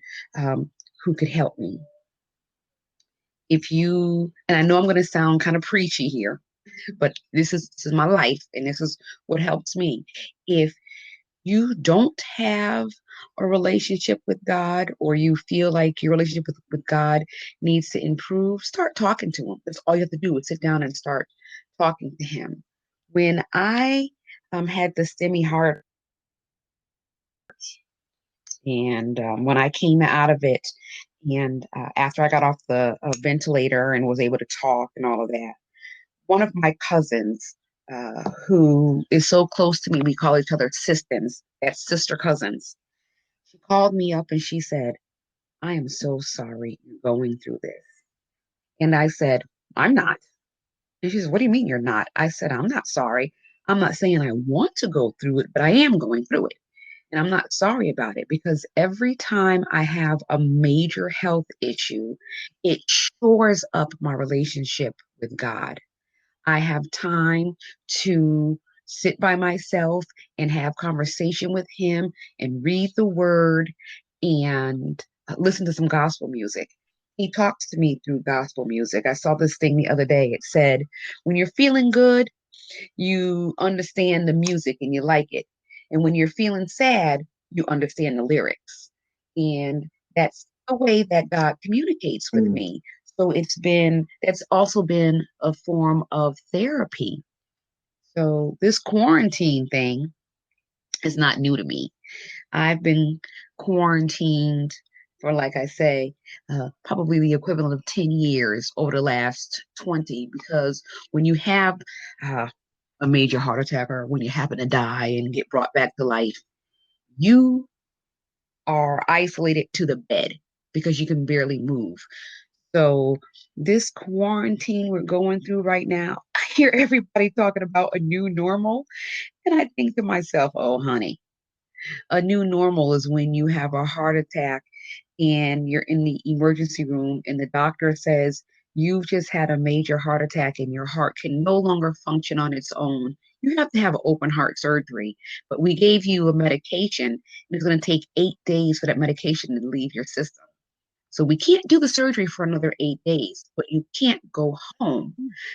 who could help me. If you, and I know I'm going to sound kind of preachy here, but this is my life and this is what helps me. If you don't have a relationship with God, or you feel like your relationship with God needs to improve, start talking to him. That's all you have to do is sit down and start talking to him. When I had the STEMI heart, And when I came out of it, and after I got off the ventilator and was able to talk and all of that, one of my cousins, who is so close to me, we call each other sisters, that's sister cousins. She called me up and she said, I am so sorry you're going through this. And I said, I'm not. And she said, what do you mean you're not? I said, I'm not sorry. I'm not saying I want to go through it, but I am going through it. And I'm not sorry about it because every time I have a major health issue, it shores up my relationship with God. I have time to sit by myself and have conversation with him and read the word and listen to some gospel music. He talks to me through gospel music. I saw this thing the other day. It said, when you're feeling good, you understand the music and you like it. And when you're feeling sad, you understand the lyrics. And that's the way that God communicates with
Mm.
me. So that's also been a form of therapy. So this quarantine thing is not new to me. I've been quarantined for, like I say, probably the equivalent of 10 years over the last 20, because when you have uh, a major heart attack or when you happen to die and get brought back to life, you are isolated to the bed because you can barely move. So, this quarantine we're going through right now, I hear everybody talking about a new normal. And I think to myself, oh, honey, a new normal is when you have a heart attack and you're in the emergency room and the doctor says you've just had a major heart attack and your heart can no longer function on its own. You have to have open heart surgery, but we gave you a medication and it's going to take 8 days for that medication to leave your system. So we can't do the surgery for another 8 days, but you can't go home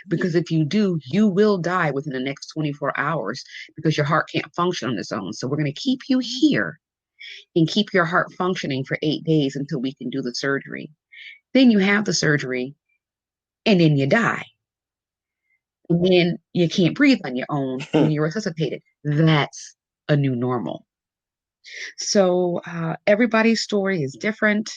because if you do, you will die within the next 24 hours because your heart can't function on its own. So we're going to keep you here and keep your heart functioning for 8 days until we can do the surgery. Then you have the surgery and then you die. And then you can't breathe on your own and you're resuscitated. That's a new normal. So everybody's story is different.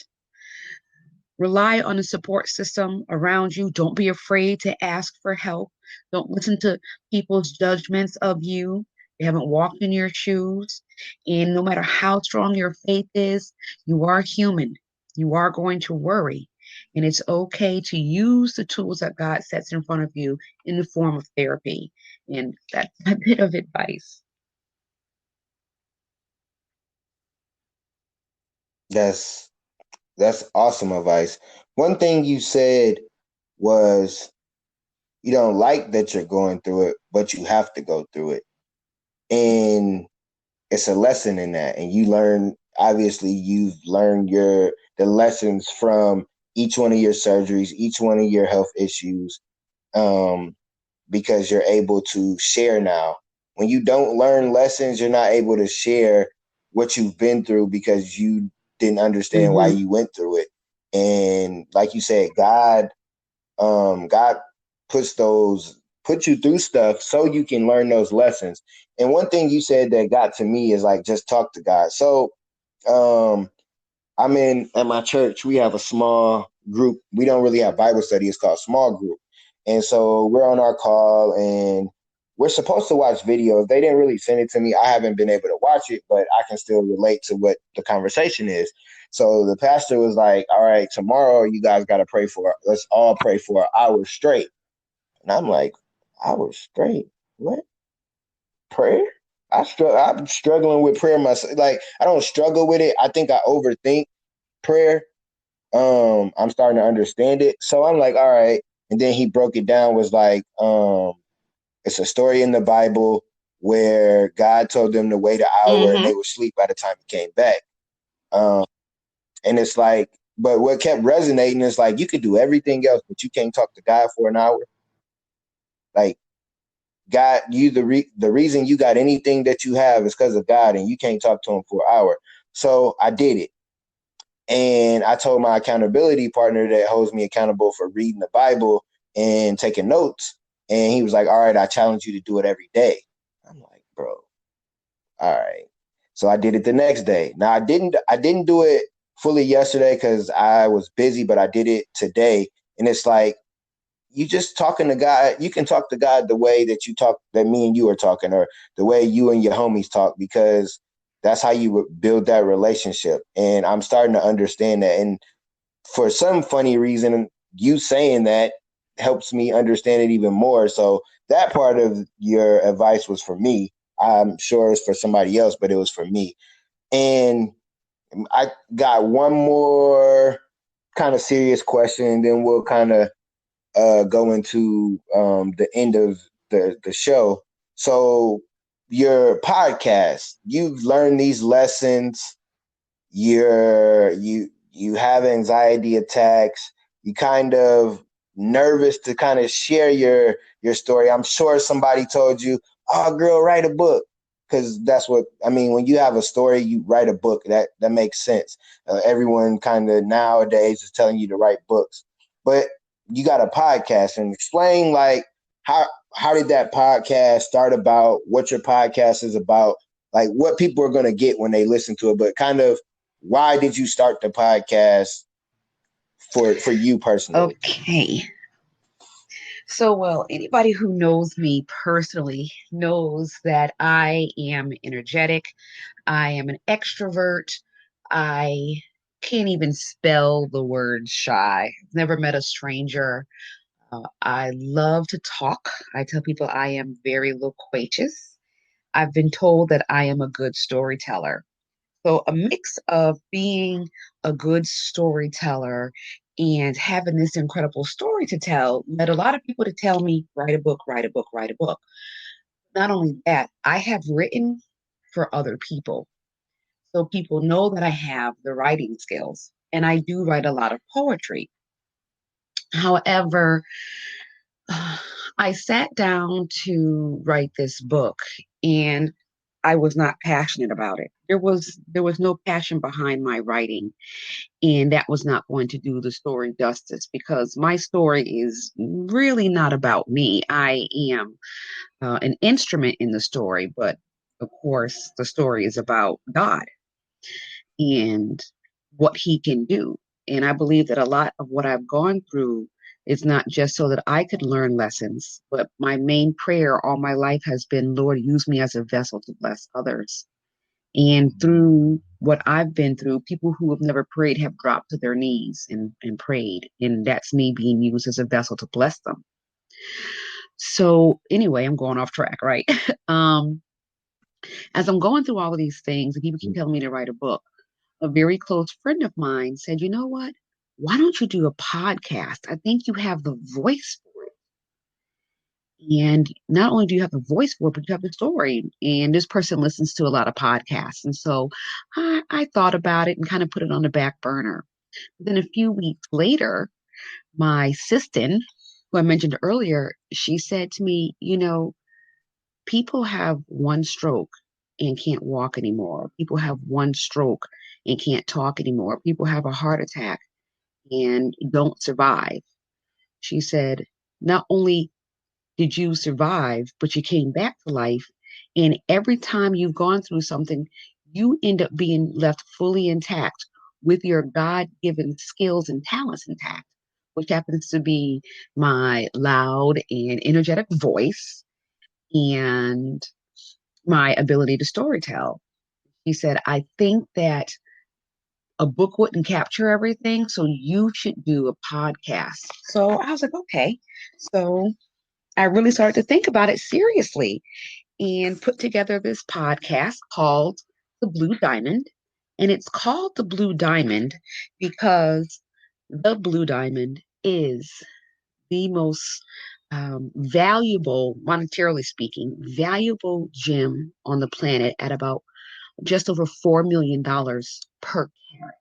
Rely on a support system around you. Don't be afraid to ask for help. Don't listen to people's judgments of you. You haven't walked in your shoes. And no matter how strong your faith is, you are human. You are going to worry. And it's okay to use the tools that God sets in front of you in the form of therapy. And that's a bit of advice.
That's that's awesome advice. One thing you said was you don't like that you're going through it, but you have to go through it. And it's a lesson in that. And you learn, obviously, you've learned the lessons from each one of your surgeries, each one of your health issues, um, because you're able to share now. When you don't learn lessons, you're not able to share what you've been through because you didn't understand why
Mm-hmm.
you went through it. And like you said, God put you through stuff so you can learn those lessons. And one thing you said that got to me is like just talk to God. So um I'm in at my church, we have a small group. We don't really have Bible study, it's called small group. And so we're on our call and we're supposed to watch videos. They didn't really send it to me. I haven't been able to watch it, but I can still relate to what the conversation is. So the pastor was like, all right, tomorrow you guys got to pray let's all pray for an hour straight. And I'm like, hours straight? What? Prayer? I'm struggling with prayer myself. Like, I don't struggle with it. I think I overthink prayer. I'm starting to understand it. So I'm like, all right. And then he broke it down, was like, it's a story in the Bible where God told them to wait an hour and
Mm-hmm.
they would sleep by the time he came back. Um, and it's like, but what kept resonating is like, you could do everything else, but you can't talk to God for an hour. Like, God, the reason you got anything that you have is because of God, and you can't talk to him for an hour. So I did it. And I told my accountability partner that holds me accountable for reading the Bible and taking notes. And he was like, all right, I challenge you to do it every day. I'm like, bro, all right. So I did it the next day. Now I didn't do it fully yesterday because I was busy, but I did it today. And it's like you just talking to God. You can talk to God the way that you talk, that me and you are talking, or the way you and your homies talk, because that's how you would build that relationship. And I'm starting to understand that. And for some funny reason, you saying that helps me understand it even more. So that part of your advice was for me. I'm sure it's for somebody else, but it was for me. And I got one more kind of serious question, and then we'll kind of go into the end of the show. So your podcast, you've learned these lessons, you have anxiety attacks, you kind of nervous to kind of share your story. I'm sure somebody told you, oh girl, write a book, because that's what I mean. When you have a story, you write a book. That makes sense. Everyone kind of nowadays is telling you to write books, but you got a podcast. And explain like how did that podcast start, about what your podcast is about, like what people are going to get when they listen to it, but kind of why did you start the podcast for you personally?
Okay. So, well, anybody who knows me personally knows that I am energetic. I am an extrovert. I can't even spell the word shy. Never met a stranger. I love to talk. I tell people I am very loquacious. I've been told that I am a good storyteller. So, a mix of being a good storyteller and having this incredible story to tell led a lot of people to tell me, write a book, write a book, write a book. Not only that, I have written for other people. So people know that I have the writing skills, and I do write a lot of poetry. However, I sat down to write this book, and I was not passionate about it. There was no passion behind my writing, and that was not going to do the story justice, because my story is really not about me. I am an instrument in the story, but of course, the story is about God and what He can do. And I believe that a lot of what I've gone through is not just so that I could learn lessons, but my main prayer all my life has been, Lord, use me as a vessel to bless others. And through what I've been through, people who have never prayed have dropped to their knees and prayed. And that's me being used as a vessel to bless them. So anyway, I'm going off track, right? um, as I'm going through all of these things, and people keep telling me to write a book, a very close friend of mine said, you know what? Why don't you do a podcast? I think you have the voice for it. And not only do you have the voice for it, but you have the story. And this person listens to a lot of podcasts. And so I thought about it and kind of put it on the back burner. Then a few weeks later, my assistant, who I mentioned earlier, she said to me, people have one stroke and can't walk anymore. People have one stroke and can't talk anymore. People have a heart attack and don't survive. She said, not only did you survive, but you came back to life. And every time you've gone through something, you end up being left fully intact with your God given skills and talents intact, which happens to be my loud and energetic voice and my ability to storytell. He said, I think that a book wouldn't capture everything, so you should do a podcast. So I was like, okay. So I really started to think about it seriously and put together this podcast called The Blue Diamond. And it's called The Blue Diamond because the Blue Diamond is the most valuable, monetarily speaking, valuable gem on the planet at about just over $4 million per carat.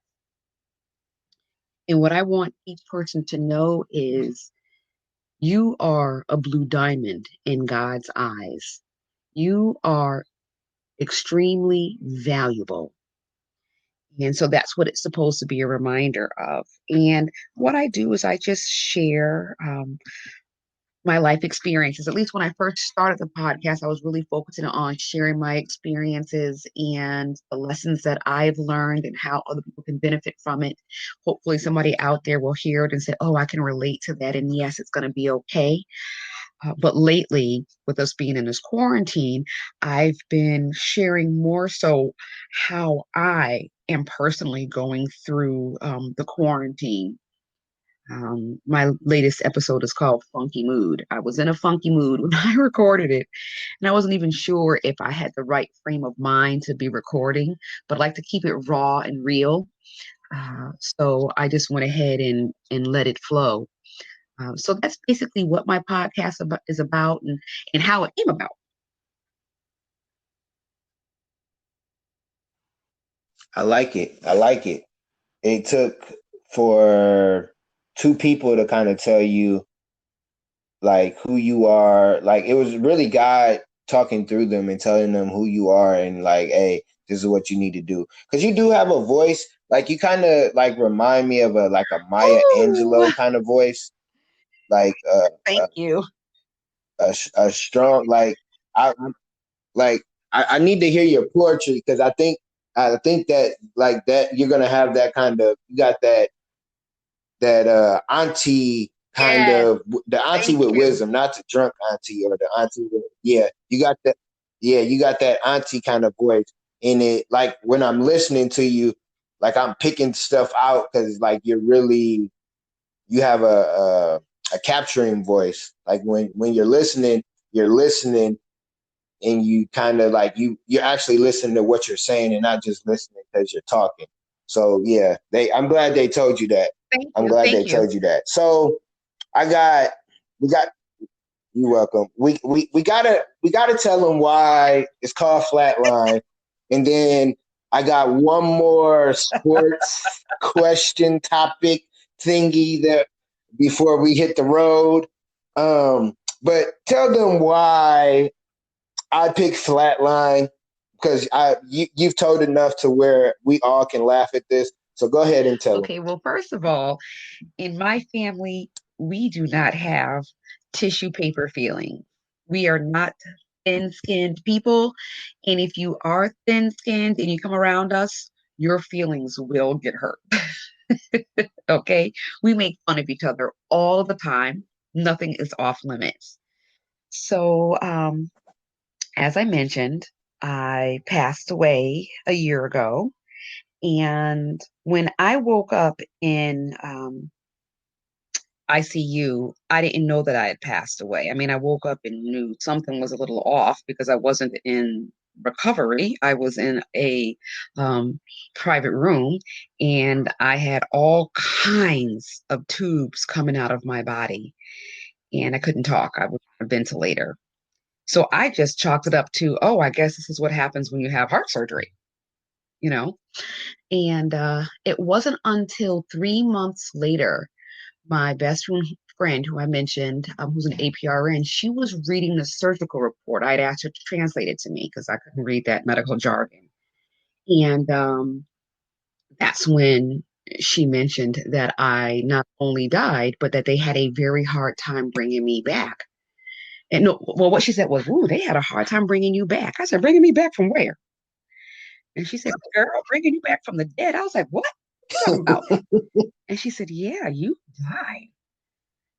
And what I want each person to know is you are a blue diamond in God's eyes. You are extremely valuable. And so that's what it's supposed to be a reminder of. And what I do is I just share my life experiences. At least when I first started the podcast, I was really focusing on sharing my experiences and the lessons that I've learned and how other people can benefit from it. Hopefully, somebody out there will hear it and say, oh, I can relate to that. And yes, it's going to be okay. But lately, with us being in this quarantine, I've been sharing more so how I am personally going through the quarantine. My latest episode is called Funky Mood. I was in a funky mood when I recorded it, and I wasn't even sure if I had the right frame of mind to be recording, but I like to keep it raw and real. So I just went ahead and let it flow. So that's basically what my podcast is about and how it came about.
I like it. I like it. It took for two people to kind of tell you like who you are. Like it was really God talking through them and telling them who you are and like, hey, this is what you need to do. Because you do have a voice. Like you kind of like remind me of a like a Maya
Oh,
Angelou kind of voice. Like
thank you.
a strong I like I need to hear your poetry because I think that like that you're gonna have that kind of you got that auntie kind
Yes,
of the auntie
thank
with
you.
wisdom, not the drunk auntie or the auntie with yeah, you got that auntie kind of voice in it. Like when I'm listening to you, like I'm picking stuff out because like you have a capturing voice. Like when you're listening and you kind of like you're actually listening to what you're saying and not just listening because you're talking. So yeah, they I'm glad they told you that.
Thank
I'm
you.
glad they
Thank you.
told you that. So I got we got you welcome. We gotta tell them why it's called Flatline, and then I got one more sports question topic thingy that before we hit the road. But tell them why I pick Flatline because you've told enough to where we all can laugh at this. So go ahead and tell them.
Okay, well, first of all, in my family, we do not have tissue paper feelings. We are not thin skinned people. And if you are thin skinned and you come around us, your feelings will get hurt. Okay. We make fun of each other all the time. Nothing is off limits. So, as I mentioned, I passed away a year ago. And when I woke up in ICU, I didn't know that I had passed away. I mean, I woke up and knew something was a little off because I wasn't in recovery. I was in a um, private room and I had all kinds of tubes coming out of my body and I couldn't talk. I was on a ventilator. So I just chalked it up to, oh, I guess this is what happens when you have heart surgery, you know? And it wasn't until 3 months later my best friend, who I mentioned, who's an APRN, she was reading the surgical report. I'd asked her to translate it to me because I couldn't read that medical jargon. And that's when she mentioned that I not only died, but that they had a very hard time bringing me back. And no, well, what she said was, "Ooh, they had a hard time bringing you back." I said, "Bringing me back from where?" And she said, "Girl, bringing you back from the dead." I was like, "What? What you talking about?" And she said, "Yeah, you died."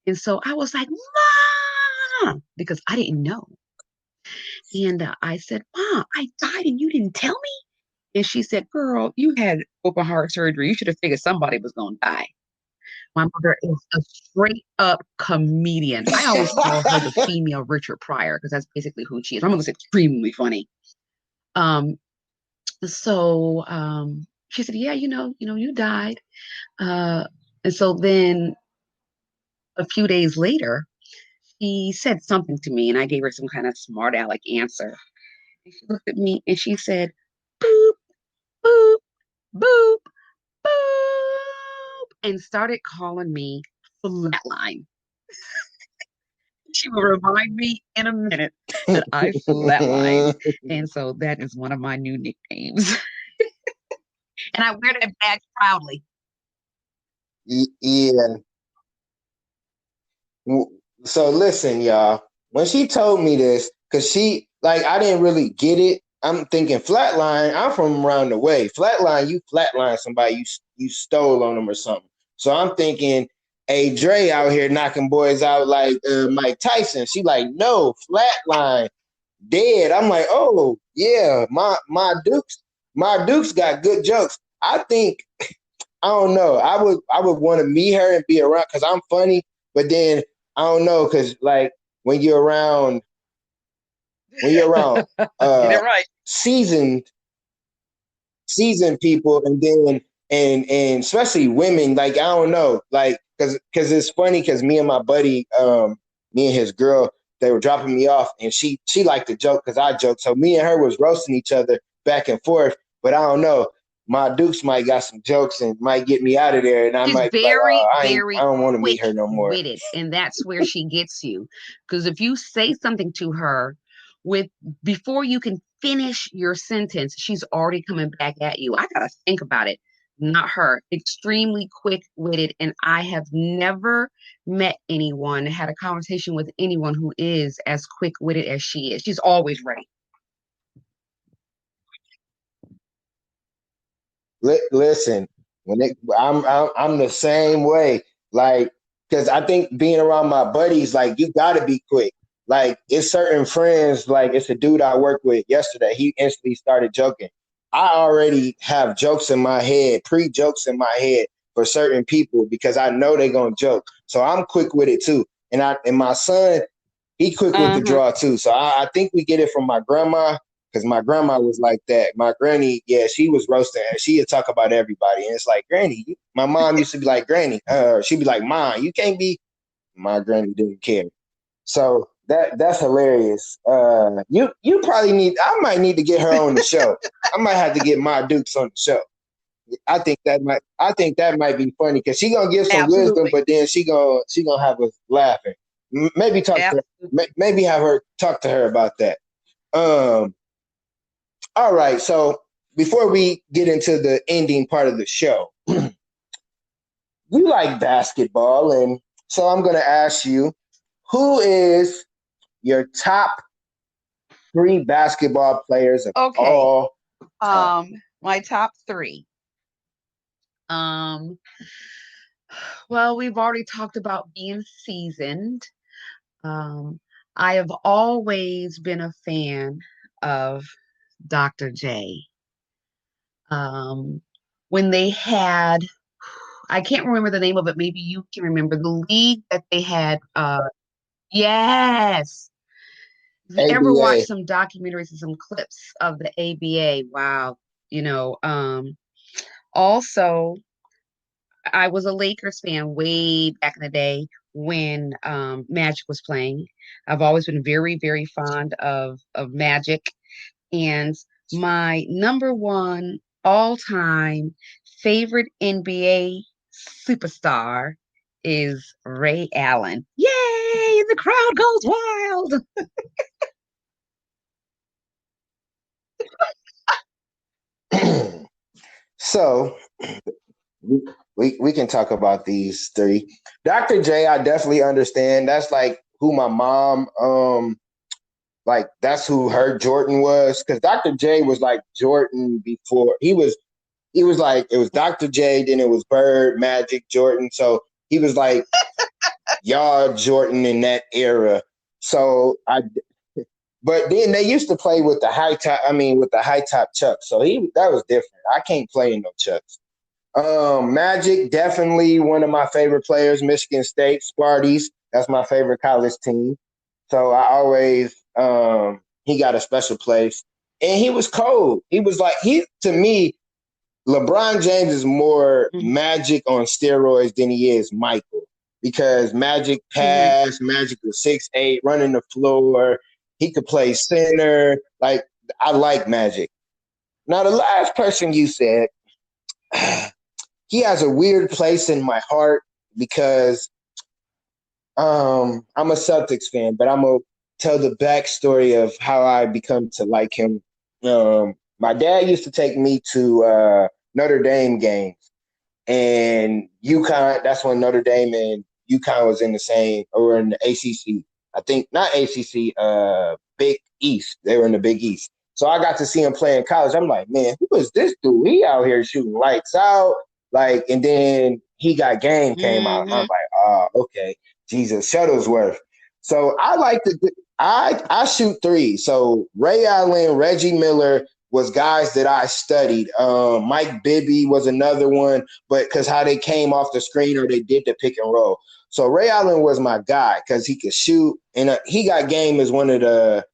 And so I was like, Mom, because I didn't know. And I said, Mom, I died and you didn't tell me? And she said, Girl, you had open heart surgery. You should have figured somebody was going to die. My mother is a straight up comedian. I always call her the female Richard Pryor because that's basically who she is. My mother's extremely funny. Um, so she said, Yeah, you died. Uh, and so then a few days later, she said something to me and I gave her some kind of smart aleck answer. And she looked at me and she said, boop, boop, boop, boop, and started calling me Flatline. She will remind me in a minute that I flatlined. And so that is one of my new nicknames. And I wear that badge proudly.
Yeah. So listen, y'all. When she told me this, cause she like I didn't really get it. I'm thinking flatline. I'm from around the way. Flatline, you flatline somebody, you stole on them or something. So I'm thinking, hey Dre out here knocking boys out like Mike Tyson. She like, no, flatline, dead. I'm like, oh yeah, my Dukes got good jokes. I think I don't know. I would want to meet her and be around because I'm funny, but then I don't know because like when you're around when you're around
Get it
uh
right.
seasoned seasoned people and then and especially women like I don't know like because it's funny because me and my buddy me and his girl they were dropping me off and she liked to joke because I joke so me and her was roasting each other back and forth but I don't know my Dukes might got some jokes and might get me out of there and I
She's
might be like
very,
oh I
very
don't want to meet her
quick
no more.
witted, and that's where she gets you. Because if you say something to her with before you can finish your sentence, she's already coming back at you. I gotta think about it. Not her. Extremely quick witted, and I have never met anyone, had a conversation with anyone who is as quick witted as she is. She's always ready.
Listen, I'm the same way. Like, because I think being around my buddies, like you got to be quick. Like, it's certain friends. Like, it's a dude I worked with yesterday. He instantly started joking. I already have jokes in my head, pre jokes in my head for certain people because I know they're gonna joke. So I'm quick with it too. And my son, he quick with the
Uh-huh.
draw too. So I think we get it from my grandma because my grandma was like that. My granny, yeah, she was roasting. She would talk about everybody, and it's like Granny. My mom used to be like Granny. She'd be like, Mom, you can't be. My granny didn't care. So that's hilarious. You probably need. I might need to get her on the show. I might have to get my Dukes on the show. I think that might be funny because she gonna give some wisdom,
Absolutely.
but then she gonna have us laughing. Maybe talk to
Absolutely.
maybe have her talk to her about that. Um. All right. So before we get into the ending part of the show, you like basketball, and so I'm gonna ask you, who is your top three basketball players of
Okay.
all time?
My top three. Um, well, we've already talked about being seasoned. Um, I have always been a fan of Dr. J. Um, when they had, I can't remember the name of it. Maybe you can remember the league that they had. Yes. If you ever watch
ABA.
some documentaries and some clips of the ABA, wow. You know, also I was a Lakers fan way back in the day when Magic was playing. I've always been very, very fond of Magic, and my number one all time favorite NBA superstar is Ray Allen. Yay! The crowd goes wild.
So we can talk about these three. Dr. J, I definitely understand. That's like who my mom like that's who her Jordan was because Dr. J was like Jordan before he was like it was Dr. J, then it was Bird, Magic, Jordan. So he was like y'all Jordan in that era. So I but then they used to play with the high top. I mean, with the high top chucks. So he that was different. I can't play in no chucks. Magic, definitely one of my favorite players. Michigan State Sparties. That's my favorite college team. So I always he got a special place. And he was cold. He was like he to me. LeBron James is more
Mhm,
Magic on steroids than he is Michael because Magic
mhm.
passed, Magic was 6'8", running the floor. He could play center. Like I like Magic. Now the last person you said, he has a weird place in my heart because I'm a Celtics fan, but I'm gonna tell the backstory of how I become to like him. My dad used to take me to Notre Dame games and UConn. That's when Notre Dame and UConn was in the same or in the ACC. I think not ACC, Big East. They were in the Big East. So I got to see him play in college. I'm like, man, who is this dude? He out here shooting lights out. Like, and then he got game came out. I'm
Mm-hmm.
like, oh, okay. Jesus Shuttlesworth. So I like to I shoot three. So Ray Allen, Reggie Miller was guys that I studied. Mike Bibby was another one, but because how they came off the screen or they did the pick and roll. So Ray Allen was my guy because he could shoot, and he got game as one of the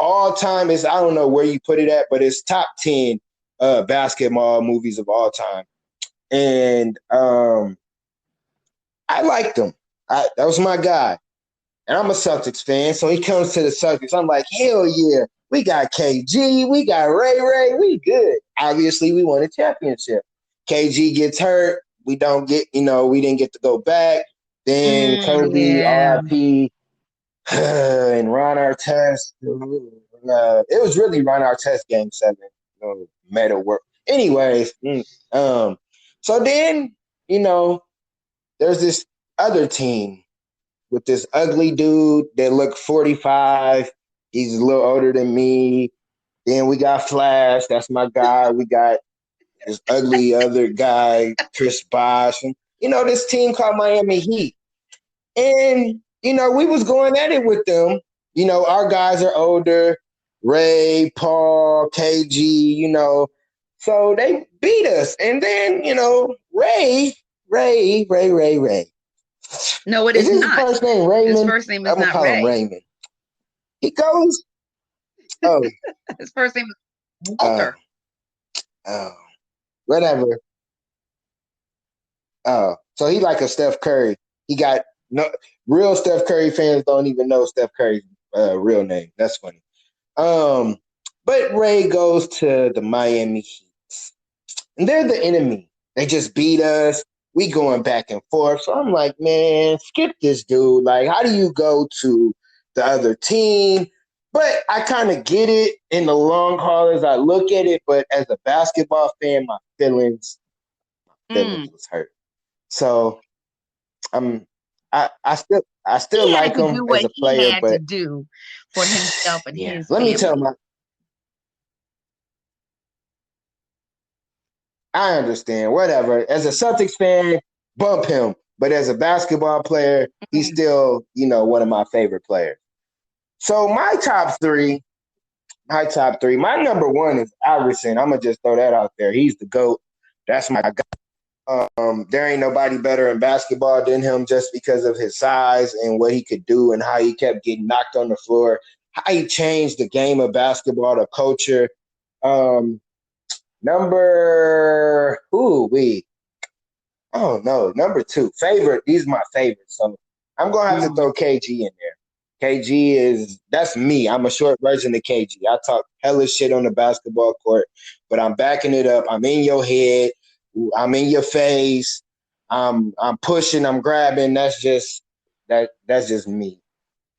all time is I don't know where you put it at, but it's top 10 basketball movies of all time. And I liked him. That was my guy. And I'm a Celtics fan, so he comes to the Celtics. I'm like, hell yeah, we got KG, we got Ray, we good. Obviously, we won a championship. KG gets hurt, we don't get, we didn't get to go back. Then Kobe,
Yeah.
RIP, and Ron Artest. It was really Ron Artest game 7. Meta work. Anyways, so then, you know, there's this other team with this ugly dude that looked 45. He's a little older than me. Then we got Flash. That's my guy. We got this ugly other guy, Chris Bosh. And, this team called Miami Heat. And, we was going at it with them. Our guys are older. Ray, Paul, KG, so they beat us. And then, Ray.
No, it
Is
is
his
not.
first name
His
Raymond?
first name is
I'm gonna
not
call him
Ray.
Raymond. He goes, oh,
His first name is
oh,
Walter.
oh, whatever. Oh, so he like a Steph Curry. He got no real Steph Curry fans don't even know Steph Curry's real name. That's funny. Um, but Ray goes to the Miami Heat, and they're the enemy. They just beat us. We going back and forth. So I'm like, man, skip this dude. Like, how do you go to the other team? But I kind of get it in the long haul as I look at it. But as a basketball fan, my feelings
Mm.
was hurt. So I'm I still
He had
like
to
him
do
as
what
a
he
player,
had to
but
do for himself and
yeah.
his
Let me tell
family.
my I understand. Whatever. As a Celtics fan, bump him. But as a basketball player, he's
Mm.
still, one of my favorite players. So my number one is Iverson. I'm gonna just throw that out there. He's the GOAT. That's my guy. There ain't nobody better in basketball than him just because of his size and what he could do and how he kept getting knocked on the floor, how he changed the game of basketball, the culture. Um, number ooh we Oh no, number two favorite. These are my favorites. So I'm gonna have to
Mm.
throw KG in there. That's me. I'm a short version of KG. I talk hella shit on the basketball court, but I'm backing it up. I'm in your head. I'm in your face. I'm pushing. I'm grabbing. That's just me.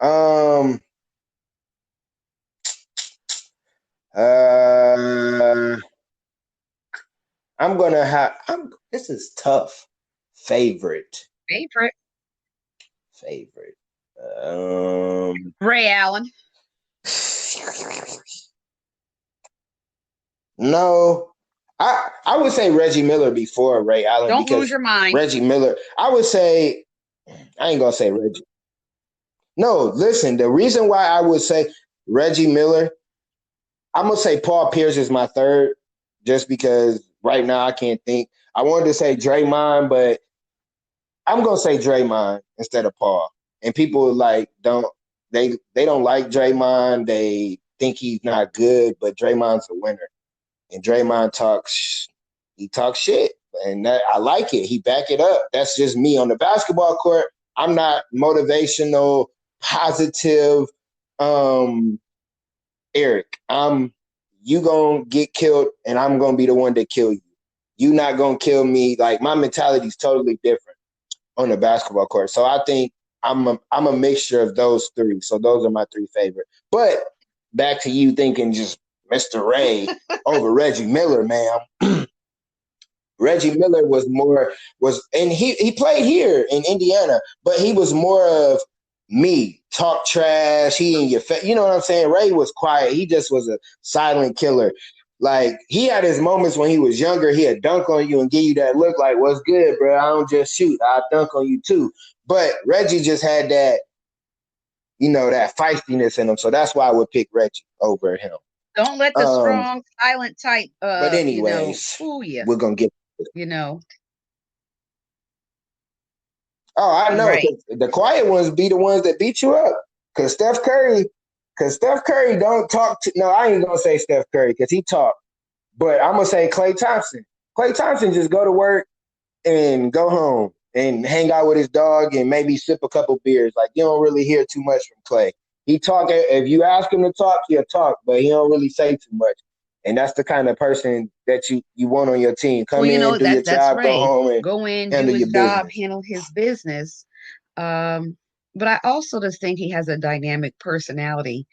Um. Uh. I'm gonna have. This is tough. Favorite.
Favorite.
Favorite. Um,
Ray Allen.
no, I would say Reggie Miller before Ray Allen
Don't lose
because
your mind.
Reggie Miller. I would say I ain't gonna say Reggie. No, listen. The reason why I would say Reggie Miller, I'm gonna say Paul Pierce is my third, just because right now I can't think. I wanted to say Draymond, but I'm gonna say Draymond instead of Paul. And people like they don't like Draymond. They think he's not good, but Draymond's a winner. And Draymond he talks shit, and I like it. He back it up. That's just me on the basketball court. I'm not motivational, positive, um, Eric. You gonna get killed, and I'm gonna be the one that kill you. You not gonna kill me. Like my mentality is totally different on the basketball court. So I think I'm a mixture of those three. So those are my three favorite. But back to you thinking just Mr. Ray over Reggie Miller, man. Reggie Miller and he played here in Indiana, but he was more of me, talk trash, he in your face. You know what I'm saying? Ray was quiet. He just was a silent killer. Like he had his moments when he was younger, he'd dunk on you and give you that look like, what's good, bro? I don't just shoot, I dunk on you too. But Reggie just had that, that feistiness in him. So that's why I would pick Reggie over him.
Don't let the
Um,
strong, silent type,
but anyways,
fool you.
we're gonna get.
You know,
Oh, I know.
right?
The quiet ones be the ones that beat you up. Cause Steph Curry don't talk to. No, I ain't gonna say Steph Curry because he talk. But I'm gonna say Klay Thompson. Klay Thompson just go to work and go home and hang out with his dog and maybe sip a couple beers. Like you don't really hear too much from Klay. He talk if you ask him to talk, he'll talk, but he don't really say too much. And that's the kind of person that you want on your team.
Well,
Come in, do your
that's
job, go
Ray.
home, and
Go in, do
handle
his
your
job,
business.
handle his business. Um, but I also just think he has a dynamic personality.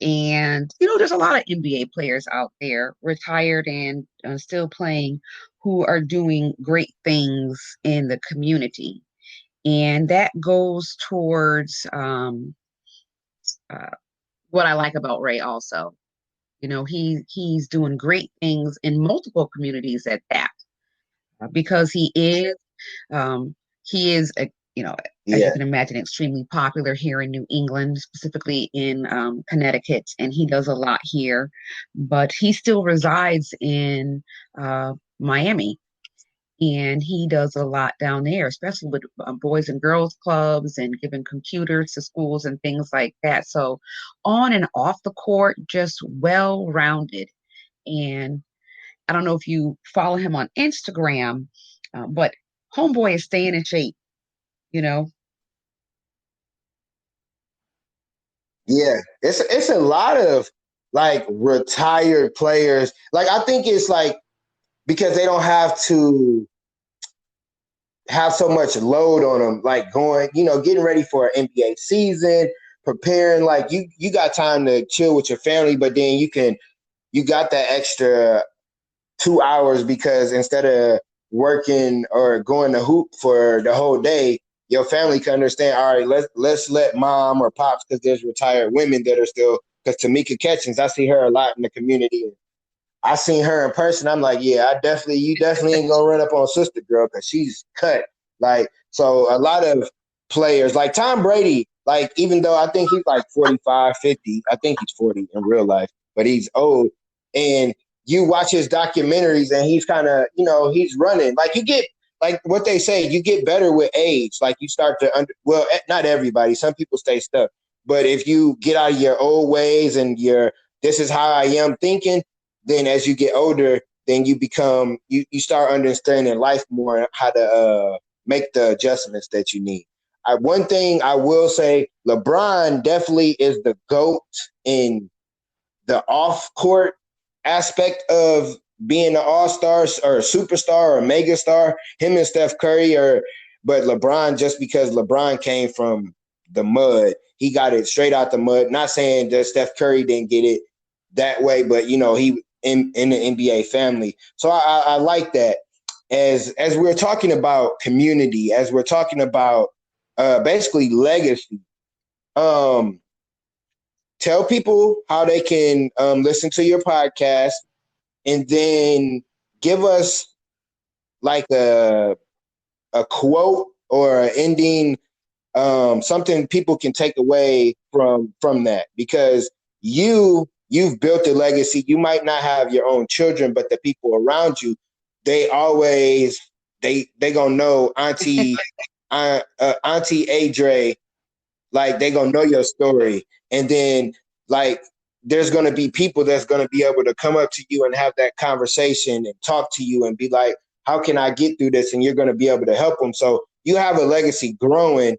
And, there's a lot of NBA players out there, retired and still playing, who are doing great things in the community. And that goes towards uh, what I like about Ray also. He's doing great things in multiple communities at that, because um, he is a, as you
Yeah.
can imagine, extremely popular here in New England, specifically in Connecticut, and he does a lot here. But he still resides in Miami, and he does a lot down there, especially with boys and girls clubs and giving computers to schools and things like that. So, on and off the court, just well rounded. And I don't know if you follow him on Instagram, but Homeboy is staying in shape, you know.
Yeah, it's a lot of like retired players. Like I think it's like because they don't have to have so much load on them, like going, getting ready for an NBA season, preparing. Like you got time to chill with your family, but then you got that extra 2 hours because instead of working or going to hoop for the whole day, your family can understand. All right, let's let mom or pops, because there's retired women that are still. Because Tamika Catchings, I see her a lot in the community. I seen her in person. I'm like, yeah, you definitely ain't gonna run up on sister girl because she's cut. Like, so a lot of players, like Tom Brady, like even though I think he's like 45, 50, I think he's 40 in real life, but he's old. And you watch his documentaries and he's kind of, he's running. Like you get, like what they say, you get better with age. Like you start to not everybody. Some people stay stuck. But if you get out of your old ways and this is how I am thinking, then as you get older, then you start understanding life more, how to make the adjustments that you need. One thing I will say, LeBron definitely is the GOAT in the off court aspect of being an all-star or a superstar or a mega star. Him and Steph Curry but LeBron, just because LeBron came from the mud, he got it straight out the mud. Not saying that Steph Curry didn't get it that way, but he in the NBA family. So I like that. As we're talking about community, as we're talking about basically legacy, um, tell people how they can listen to your podcast, and then give us like a quote or an ending, something people can take away from that, because you've built a legacy. You might not have your own children, but the people around you, they always they gonna know Auntie Adre, like they gonna know your story. And then like there's gonna be people that's gonna be able to come up to you and have that conversation and talk to you and be like, how can I get through this? And you're gonna be able to help them. So you have a legacy growing,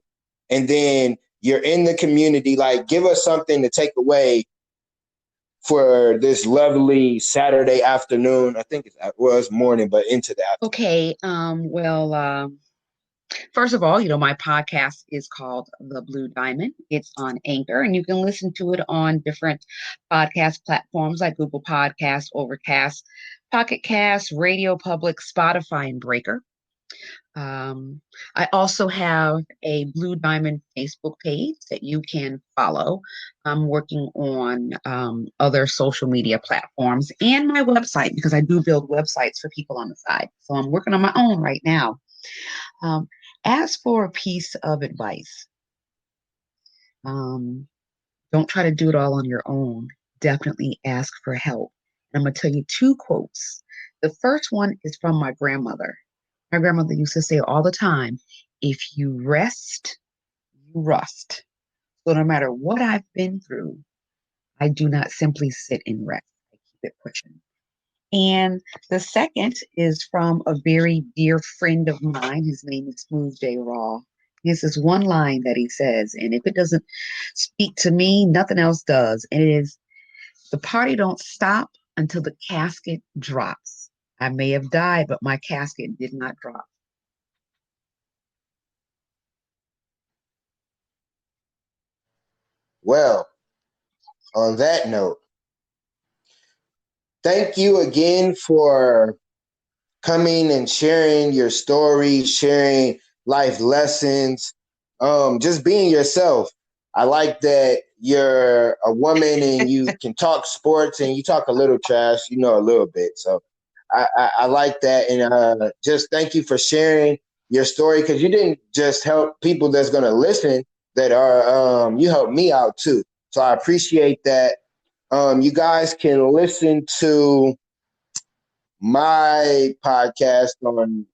and then you're in the community. Like, give us something to take away for this lovely Saturday afternoon. I think it's morning, but into the afternoon.
Okay. Well, First of all, my podcast is called The Blue Diamond. It's on Anchor, and you can listen to it on different podcast platforms like Google Podcasts, Overcast, Pocket Cast, Radio Public, Spotify, and Breaker. Um, I also have a Blue Diamond Facebook page that you can follow. I'm working on other social media platforms and my website because I do build websites for people on the side. So I'm working on my own right now. Um, as for a piece of advice, um, don't try to do it all on your own. Definitely ask for help. And I'm going to tell you two quotes. The first one is from my grandmother. My grandmother used to say all the time, if you rest, you rust. So no matter what I've been through, I do not simply sit and rest. I keep it pushing. And the second is from a very dear friend of mine. His name is Smooth J. Raw. He has this one line that he says, and if it doesn't speak to me, nothing else does. And it is, the party don't stop until the casket drops. I may have died, but my casket did not drop.
Well, on that note, thank you again for coming and sharing your story, sharing life lessons, just being yourself. I like that you're a woman and you can talk sports and you talk a little trash, a little bit. So I like that. And just thank you for sharing your story because you didn't just help people that's going to listen that are, you helped me out too. So I appreciate that. You guys can listen to my podcast on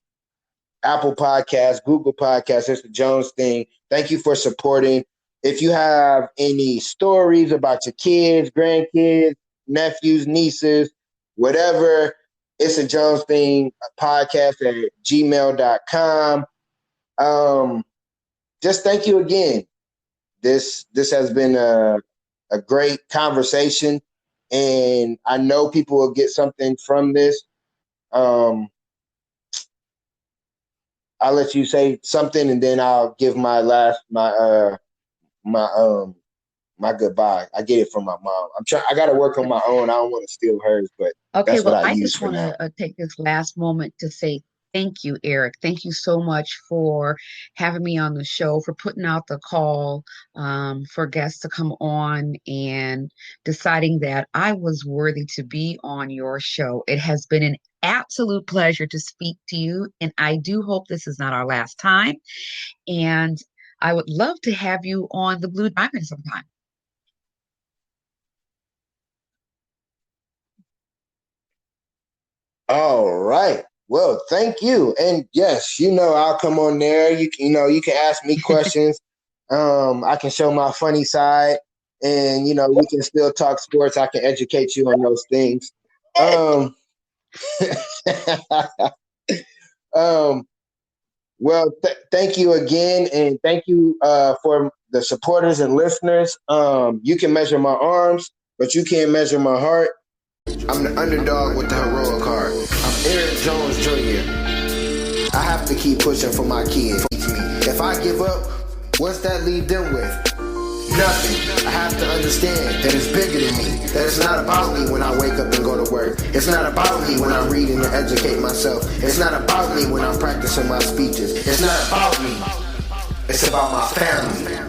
Apple Podcasts, Google Podcasts. It's the Jones thing. Thank you for supporting. If you have any stories about your kids, grandkids, nephews, nieces, whatever, it's a Jones thing podcast at gmail.com. Just thank you again. This has been a great conversation, and I know people will get something from this. I'll let you say something, and then I'll give my goodbye. I get it from my mom. I got to work on my own. I don't want to steal hers, but
Okay,
that's what
well,
I
I
use
just
for
want
now.
to take this last moment to say thank you, Eric. Thank you so much for having me on the show, for putting out the call for guests to come on and deciding that I was worthy to be on your show. It has been an absolute pleasure to speak to you, and I do hope this is not our last time. And I would love to have you on the Blue Diamond sometime.
All right. Well, thank you. And yes, I'll come on there. You can ask me questions. I can show my funny side, and we can still talk sports. I can educate you on those things. Um, um, well, thank you again, and thank you for the supporters and listeners. You can measure my arms, but you can't measure my heart. I'm the underdog with the heroic heart. I'm Eric Jones Jr. I have to keep pushing for my kids. If I give up, what's that leave them with? Nothing. I have to understand that it's bigger than me. That it's not about me when I wake up and go to work. It's not about me when I'm reading to educate myself. It's not about me when I'm practicing my speeches. It's not about me. It's about my family.